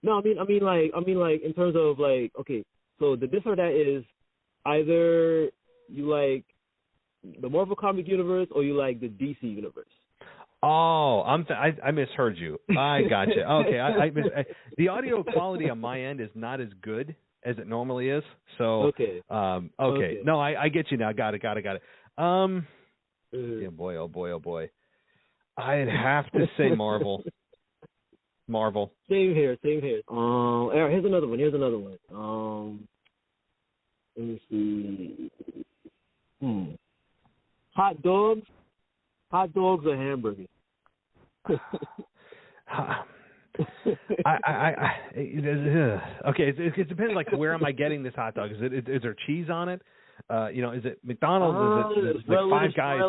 No, I mean like in terms of like, okay, so the this or that is either you like the Marvel comic universe or you like the DC universe. Oh, I misheard you. I got you. Okay, the audio quality on my end is not as good as it normally is. So okay. No, I get you now. Got it. Yeah, boy, oh boy. I'd have to say Marvel. Marvel. Same here. Here's another one. Let me see. Hot dogs or hamburgers? Okay, it depends. Like, where am I getting this hot dog? Is there cheese on it? Is it McDonald's? Is it like Five Guys?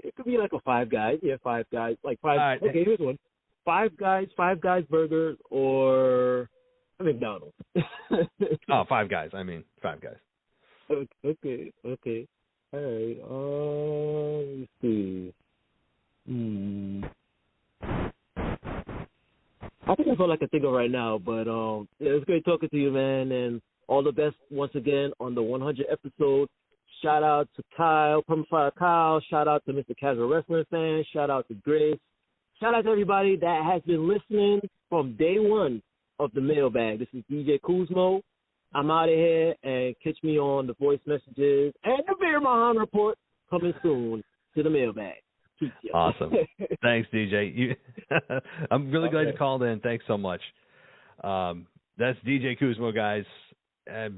It could be like a Five Guys. Yeah, Five Guys. Like five. Okay, here's one. Five Guys burgers or a McDonald's. Oh, Five Guys. I mean, Five Guys. Okay. All right. Let's see. I think that's all I can think of right now. But yeah, it's great talking to you, man, and all the best once again on the 100 episode. Shout out to Kyle, Permafire Kyle. Shout out to Mr. Casual Wrestling Fan. Shout out to Grace. Shout out to everybody that has been listening from day one of the Mailbag. This is DJ Kuzmo. I'm out of here, and catch me on the voice messages and the Beer Mahan Report coming soon to the Mailbag. Awesome. Thanks, DJ. I'm really glad you called in. Thanks so much. That's DJ Kuzmo, guys.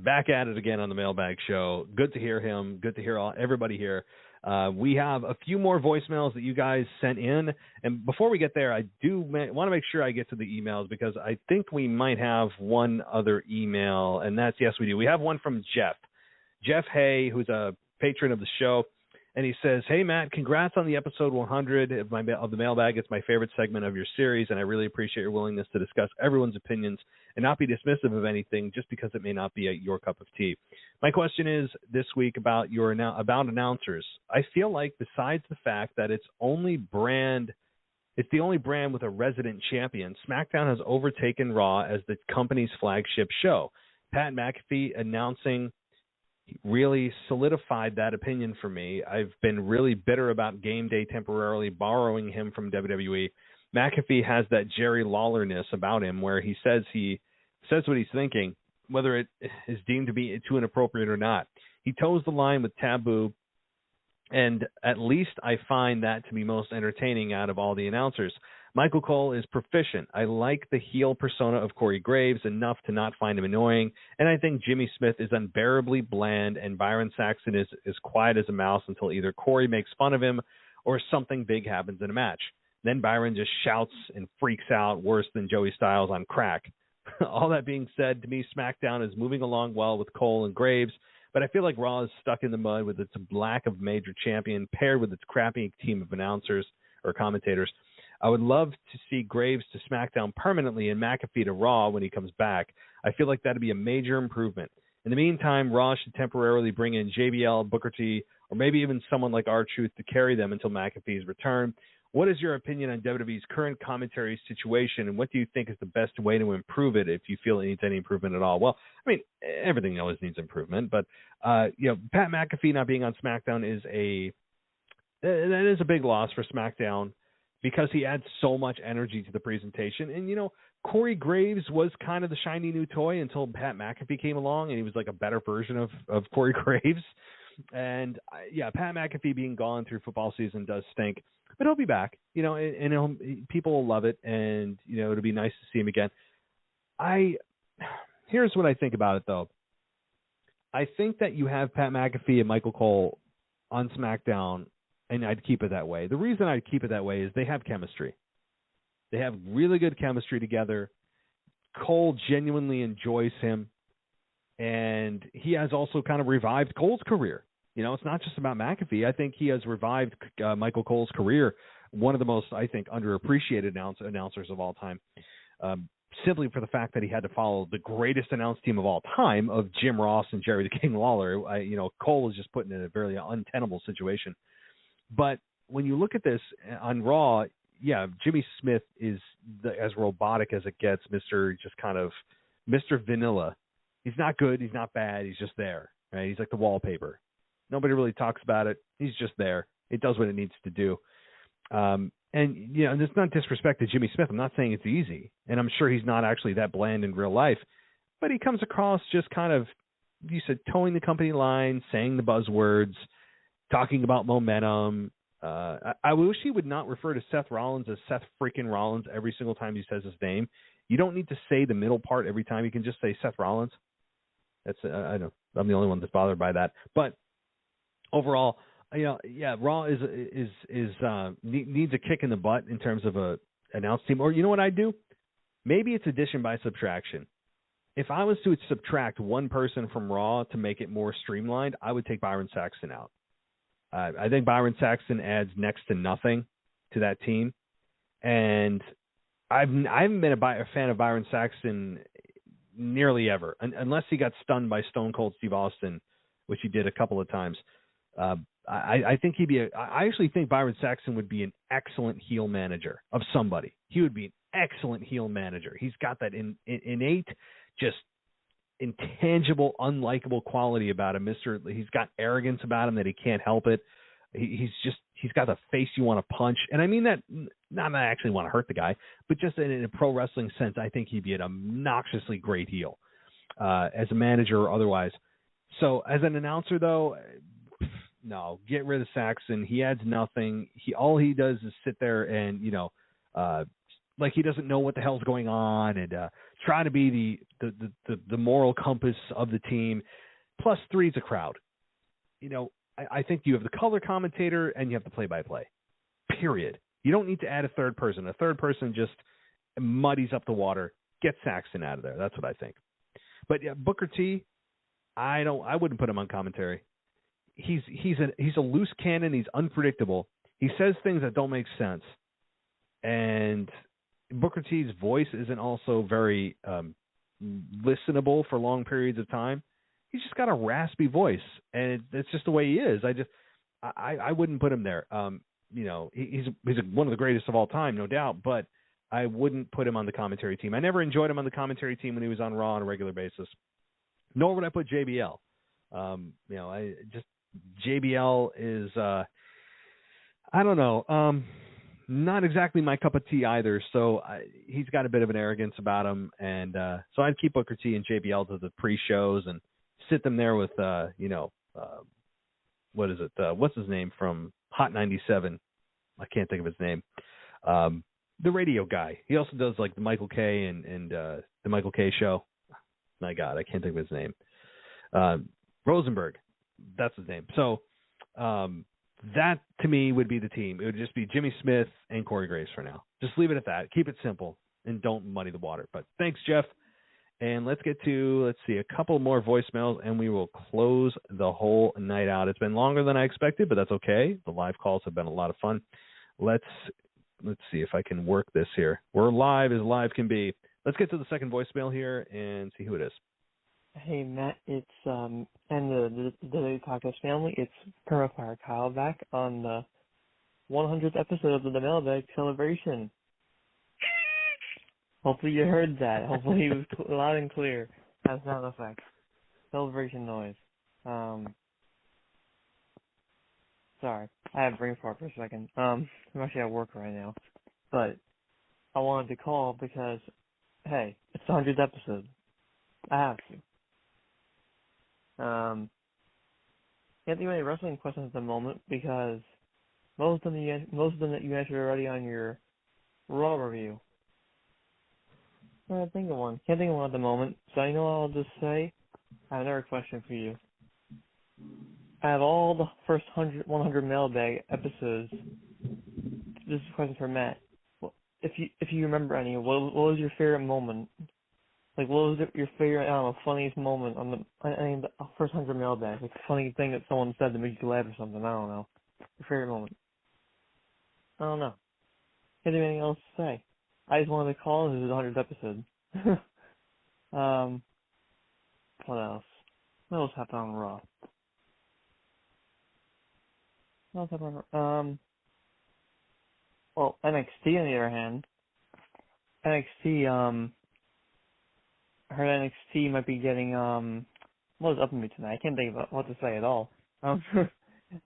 Back at it again on the Mailbag Show. Good to hear him. Good to hear everybody here. We have a few more voicemails that you guys sent in. And before we get there, I do want to make sure I get to the emails, because I think we might have one other email. And that's, yes, we do. We have one from Jeff Hay, who's a patron of the show. And he says, "Hey, Matt, congrats on the episode 100 of the Mailbag. It's my favorite segment of your series, and I really appreciate your willingness to discuss everyone's opinions and not be dismissive of anything just because it may not be your cup of tea. My question is this week about announcers. I feel like besides the fact that it's the only brand with a resident champion, SmackDown has overtaken Raw as the company's flagship show. Pat McAfee announcing really solidified that opinion for me. I've been really bitter about Game Day temporarily borrowing him from WWE. McAfee has that Jerry Lawler-ness about him, where he says what he's thinking, whether it is deemed to be too inappropriate or not. He toes the line with taboo, and at least I find that to be most entertaining out of all the announcers. Michael Cole is proficient. I like the heel persona of Corey Graves enough to not find him annoying, and I think Jimmy Smith is unbearably bland, and Byron Saxton is as quiet as a mouse until either Corey makes fun of him or something big happens in a match. Then Byron just shouts and freaks out worse than Joey Styles on crack. All that being said, to me, SmackDown is moving along well with Cole and Graves, but I feel like Raw is stuck in the mud with its lack of major champion paired with its crappy team of announcers or commentators. I would love to see Graves to SmackDown permanently and McAfee to Raw when he comes back. I feel like that would be a major improvement. In the meantime, Raw should temporarily bring in JBL, Booker T, or maybe even someone like R-Truth to carry them until McAfee's return. What is your opinion on WWE's current commentary situation, and what do you think is the best way to improve it if you feel it needs any improvement at all? Well, I mean, everything always needs improvement, but Pat McAfee not being on SmackDown is a big loss for SmackDown because he adds so much energy to the presentation. And, Corey Graves was kind of the shiny new toy until Pat McAfee came along, and he was like a better version of Corey Graves. And, Pat McAfee being gone through football season does stink. But he'll be back, and people will love it, and, it'll be nice to see him again. Here's what I think about it, though. I think that you have Pat McAfee and Michael Cole on SmackDown, and I'd keep it that way. The reason I'd keep it that way is they have chemistry. They have really good chemistry together. Cole genuinely enjoys him, and he has also kind of revived Cole's career. It's not just about McAfee. I think he has revived Michael Cole's career, one of the most, I think, underappreciated announcers of all time, simply for the fact that he had to follow the greatest announce team of all time of Jim Ross and Jerry the King Lawler. Cole was just put in a very untenable situation. But when you look at this on Raw, Jimmy Smith is as robotic as it gets, Mr. Vanilla. He's not good. He's not bad. He's just there. Right? He's like the wallpaper. Nobody really talks about it. He's just there. It does what it needs to do. And it's not disrespect to Jimmy Smith. I'm not saying it's easy. And I'm sure he's not actually that bland in real life. But he comes across just kind of, you said, towing the company line, saying the buzzwords, talking about momentum. I wish he would not refer to Seth Rollins as Seth freaking Rollins every single time he says his name. You don't need to say the middle part every time. You can just say Seth Rollins. That's I know I'm the only one that's bothered by that. But overall, Raw needs a kick in the butt in terms of a announce team. Or you know what I'd do? Maybe it's addition by subtraction. If I was to subtract one person from Raw to make it more streamlined, I would take Byron Saxton out. I think Byron Saxton adds next to nothing to that team, and I haven't been a fan of Byron Saxton nearly ever, unless he got stunned by Stone Cold Steve Austin, which he did a couple of times. I think I actually think Byron Saxton would be an excellent heel manager of somebody. He would be an excellent heel manager. He's got that innate, just intangible, unlikable quality about him. He's got arrogance about him that he can't help it. He's got the face you want to punch. And I mean that, not that I actually want to hurt the guy, but just in a pro wrestling sense, I think he'd be an obnoxiously great heel as a manager or otherwise. So as an announcer, though, no, get rid of Saxon. He adds nothing. All he does is sit there and, like he doesn't know what the hell's going on and trying to be the moral compass of the team. Plus 3 is a crowd. I think you have the color commentator and you have the play-by-play, period. You don't need to add a third person. A third person just muddies up the water. Get Saxon out of there. That's what I think. But Booker T, I wouldn't put him on commentary. He's a loose cannon. He's unpredictable. He says things that don't make sense. And Booker T's voice isn't also very listenable for long periods of time. He's just got a raspy voice, and it's just the way he is. I wouldn't put him there. He's one of the greatest of all time, no doubt, but I wouldn't put him on the commentary team. I never enjoyed him on the commentary team when he was on Raw on a regular basis. Nor would I put JBL. JBL is I don't know. not exactly my cup of tea either. So he's got a bit of an arrogance about him, and so I'd keep Booker T and JBL to the pre-shows and sit them there with what is it? What's his name from Hot 97? I can't think of his name. The radio guy. He also does like the Michael K and the Michael K show. My God, I can't think of his name. Rosenberg. That's his name. So that to me would be the team. It would just be Jimmy Smith and Corey Graves for now. Just leave it at that. Keep it simple and don't muddy the water. But thanks, Jeff. And let's get to, a couple more voicemails, and we will close the whole night out. It's been longer than I expected, but that's okay. The live calls have been a lot of fun. Let's see if I can work this here. We're live as live can be. Let's get to the second voicemail here and see who it is. Hey, Matt, it's and the Daily Podcast family. It's Permafire Kyle back on the 100th episode of the Mailbag celebration. Hopefully you heard that. Hopefully it was loud and clear. That's sound effect. Celebration noise. Sorry, I have brain fart for a second. I'm actually at work right now, but I wanted to call because, hey, it's the 100th episode. I have to. Can't think of any wrestling questions at the moment because most of them that you answered already on your Raw review. I can't think of one. Can't think of one at the moment. So I know what I'll just say. I have another question for you. I have all the first 100 Mailbag episodes. This is a question for Matt. If you remember any, what was your favorite moment? Like, what was your favorite, funniest moment on the first 100 Mailbags? Like, a funny thing that someone said that made you laugh or something. I don't know. Your favorite moment. I don't know. Can't think of anything else to say. I just wanted to call. This is the 100th episode. What else? What else happened on Raw? What else happened on Raw? Well, NXT on the other hand. NXT, I heard NXT might be getting, what was up with me tonight? I can't think of what to say at all.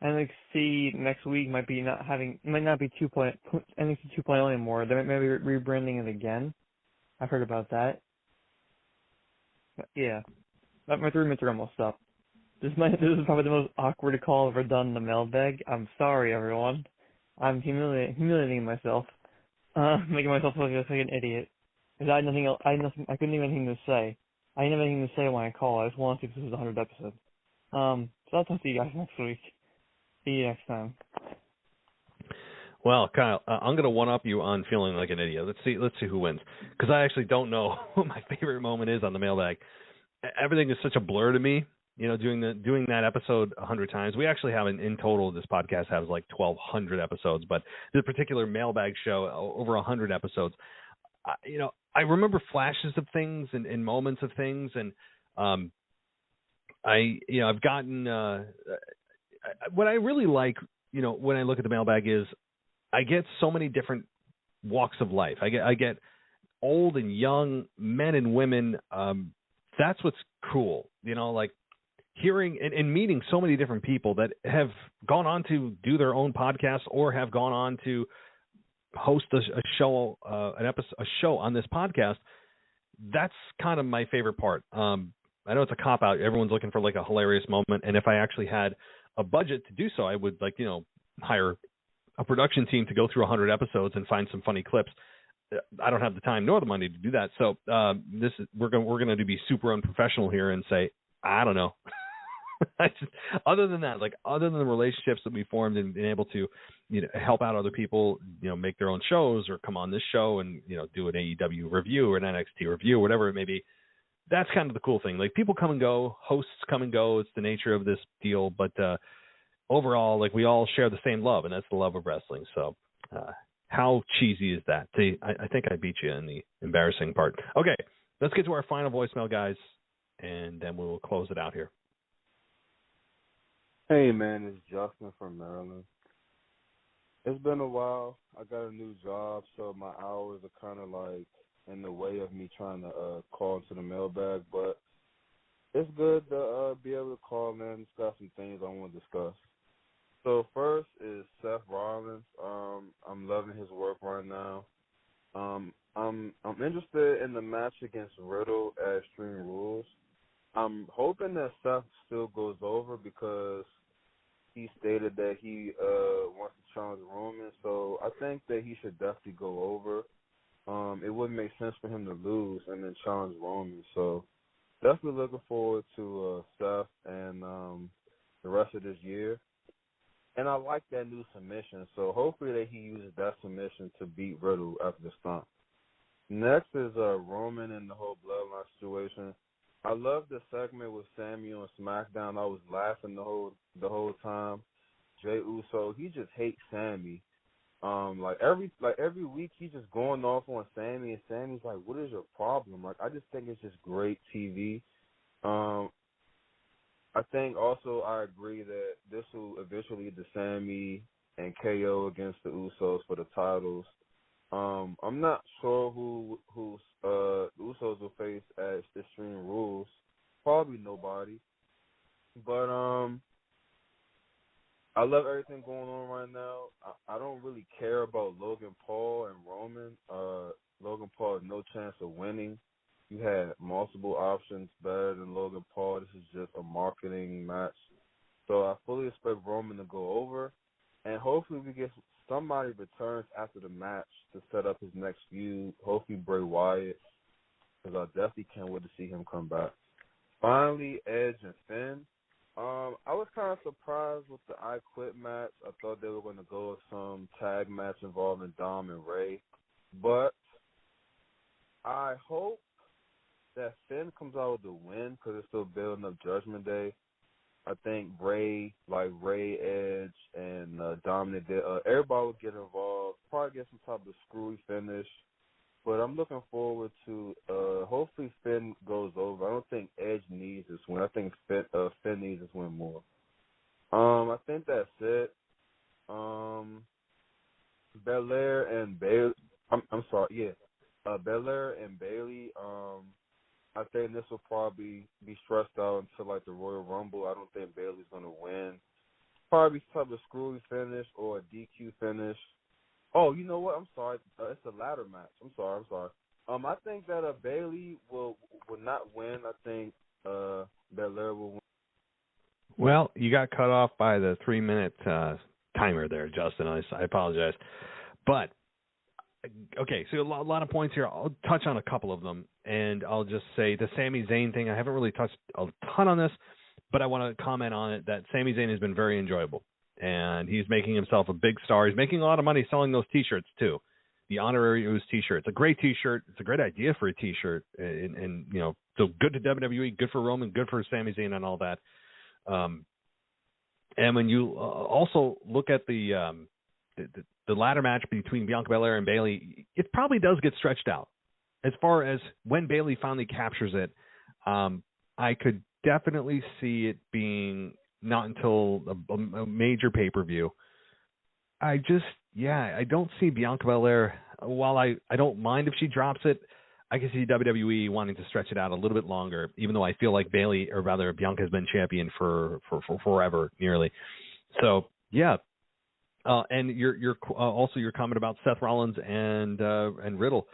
NXT next week might not be NXT 2.0 anymore. They might be rebranding it again. I've heard about that. But yeah. My 3 minutes are almost up. This is probably the most awkward call I've ever done in the Mailbag. I'm sorry, everyone. I'm humiliating myself. Making myself look like an idiot. Because I had nothing else, I couldn't even have anything to say. I didn't have anything to say when I call. I just wanted to see if this was the 100th episode. So I'll talk to you guys next week. See you next time. Well, Kyle, I'm going to one-up you on feeling like an idiot. Let's see who wins. Because I actually don't know what my favorite moment is on the Mailbag. Everything is such a blur to me. You know, doing that episode 100 times. We actually have in total, this podcast has like 1,200 episodes, but this particular Mailbag show, over 100 episodes. I remember flashes of things and moments of things, and I've gotten what I really like, when I look at the Mailbag is I get so many different walks of life. I get old and young, men and women. That's what's cool, like hearing and meeting so many different people that have gone on to do their own podcasts or have gone on to host a show on this podcast. That's kind of my favorite part. I know it's a cop-out. Everyone's looking for like a hilarious moment. And if I actually had a budget to do so, I would hire a production team to go through 100 episodes and find some funny clips. I don't have the time nor the money to do that. So we're going to be super unprofessional here and say, I don't know. Other than that, other than the relationships that we formed and being able to, help out other people, make their own shows or come on this show and, do an AEW review or an NXT review, whatever it may be. That's kind of the cool thing. Like, people come and go, hosts come and go. It's the nature of this deal. But overall, we all share the same love, and that's the love of wrestling. So how cheesy is that? See, I think I beat you in the embarrassing part. Okay, let's get to our final voicemail, guys, and then we'll close it out here. Hey, man, it's Justin from Maryland. It's been a while. I got a new job, so my hours are kind of in the way of me trying to call into the Mailbag, but it's good to be able to call in and discuss some things I want to discuss. So first is Seth Rollins. I'm loving his work right now. I'm interested in the match against Riddle at Extreme Rules. I'm hoping that Seth still goes over because he stated that he wants to challenge Roman. So I think that he should definitely go over. It wouldn't make sense for him to lose and then challenge Roman. So definitely looking forward to Seth and the rest of this year. And I like that new submission. So hopefully that he uses that submission to beat Riddle after the stomp. Next is Roman and the whole bloodline situation. I love the segment with Sami on SmackDown. I was laughing the whole time. Jey Uso, he just hates Sami. Like every week he's just going off on Sami, and Sami's like, "What is your problem?" Like, I just think it's just great TV. I think also I agree that this will eventually lead to Sami and KO against the Usos for the titles. I'm not sure who the Usos will face at Extreme Rules. Probably nobody. But I love everything going on right now. I don't really care about Logan Paul and Roman. Logan Paul has no chance of winning. You had multiple options better than Logan Paul. This is just a marketing match. So I fully expect Roman to go over. And hopefully we get somebody returns after the match to set up his next feud. Hopefully Bray Wyatt, because I definitely can't wait to see him come back. Finally, Edge and Finn. I was kind of surprised with the I Quit match. I thought they were going to go with some tag match involving Dom and Ray. But I hope that Finn comes out with a win because it's still building up Judgment Day. I think Ray, Edge, and Dominic, everybody will get involved. Probably get some type of screwy finish. But I'm looking forward to hopefully Finn goes over. I don't think Edge needs this win. I think Finn needs this win more. I think that's it. Belair and Bayley. Belair and Bayley. I think this will probably be stressed out until like the Royal Rumble. I don't think Bayley's gonna win. Probably some type of screwy finish or a DQ finish. Oh, you know what? I'm sorry. It's a ladder match. I'm sorry. I think that Bayley will not win. I think Belair will win. Well, you got cut off by the 3-minute timer there, Justin. I apologize. But, okay, so a lot of points here. I'll touch on a couple of them, and I'll just say the Sami Zayn thing, I haven't really touched a ton on this, but I want to comment on it that Sami Zayn has been very enjoyable. And he's making himself a big star. He's making a lot of money selling those T-shirts, too. The Honorary Ooze T-shirt. It's a great T-shirt. It's a great idea for a T-shirt. And you know, so good to WWE, good for Roman, good for Sami Zayn and all that. And when you also look at the ladder match between Bianca Belair and Bayley, it probably does get stretched out. As far as when Bayley finally captures it, I could definitely see it being not until a major pay-per-view. I don't see Bianca Belair. While I don't mind if she drops it, I can see WWE wanting to stretch it out a little bit longer, even though I feel like Bianca has been champion for forever, nearly. So, yeah. And your also your comment about Seth Rollins and Riddle.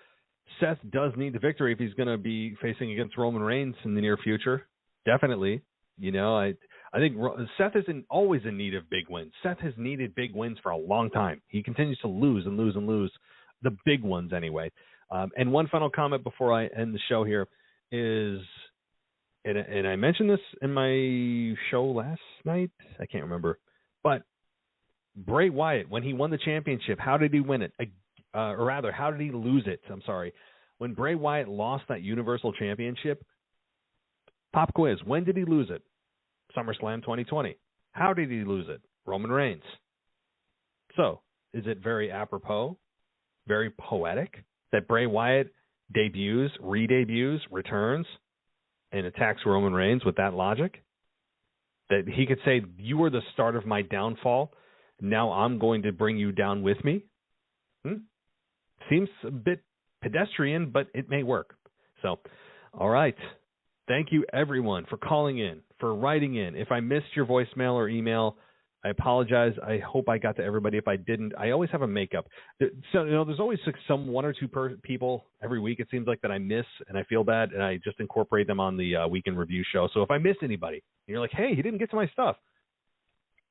Seth does need the victory if he's going to be facing against Roman Reigns in the near future. Definitely. You know, I think Seth is always in need of big wins. Seth has needed big wins for a long time. He continues to lose and lose and lose, the big ones anyway. And one final comment before I end the show here is, and I mentioned this in my show last night, I can't remember, but Bray Wyatt, when he won the championship, how did he win it? Or rather, how did he lose it? I'm sorry. When Bray Wyatt lost that Universal Championship, pop quiz, when did he lose it? SummerSlam 2020. How did he lose it? Roman Reigns. So, is it very apropos, very poetic that Bray Wyatt debuts, re-debuts, returns, and attacks Roman Reigns with that logic? That he could say, you were the start of my downfall, now I'm going to bring you down with me? Seems a bit pedestrian, but it may work. So, all right. Thank you, everyone, for calling in, for writing in. If I missed your voicemail or email, I apologize. I hope I got to everybody. If I didn't, I always have a makeup. So, there's always some one or two people every week, it seems like, that I miss, and I feel bad, and I just incorporate them on the Weekend Review show. So if I miss anybody, and you're like, hey, he didn't get to my stuff,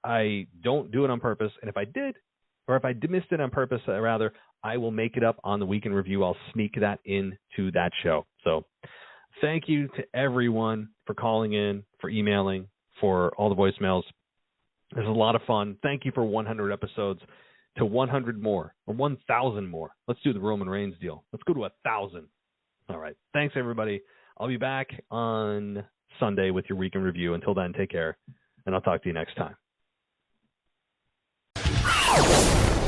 I don't do it on purpose. And if I did, or if I missed it on purpose, rather, I will make it up on the Weekend Review. I'll sneak that into that show. So thank you to everyone for calling in, for emailing, for all the voicemails. It was a lot of fun. Thank you for 100 episodes, to 100 more, or 1,000 more. Let's do the Roman Reigns deal. Let's go to 1,000. All right. Thanks, everybody. I'll be back on Sunday with your Weekend Review. Until then, take care, and I'll talk to you next time.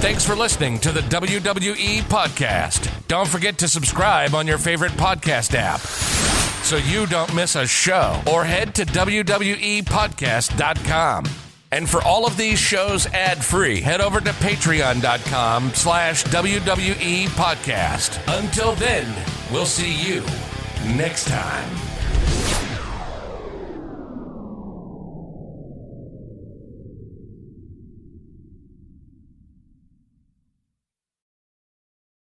Thanks for listening to the WWE Podcast. Don't forget to subscribe on your favorite podcast app so you don't miss a show, or head to WWEpodcast.com. And for all of these shows ad-free, head over to patreon.com/WWE Podcast. Until then, we'll see you next time.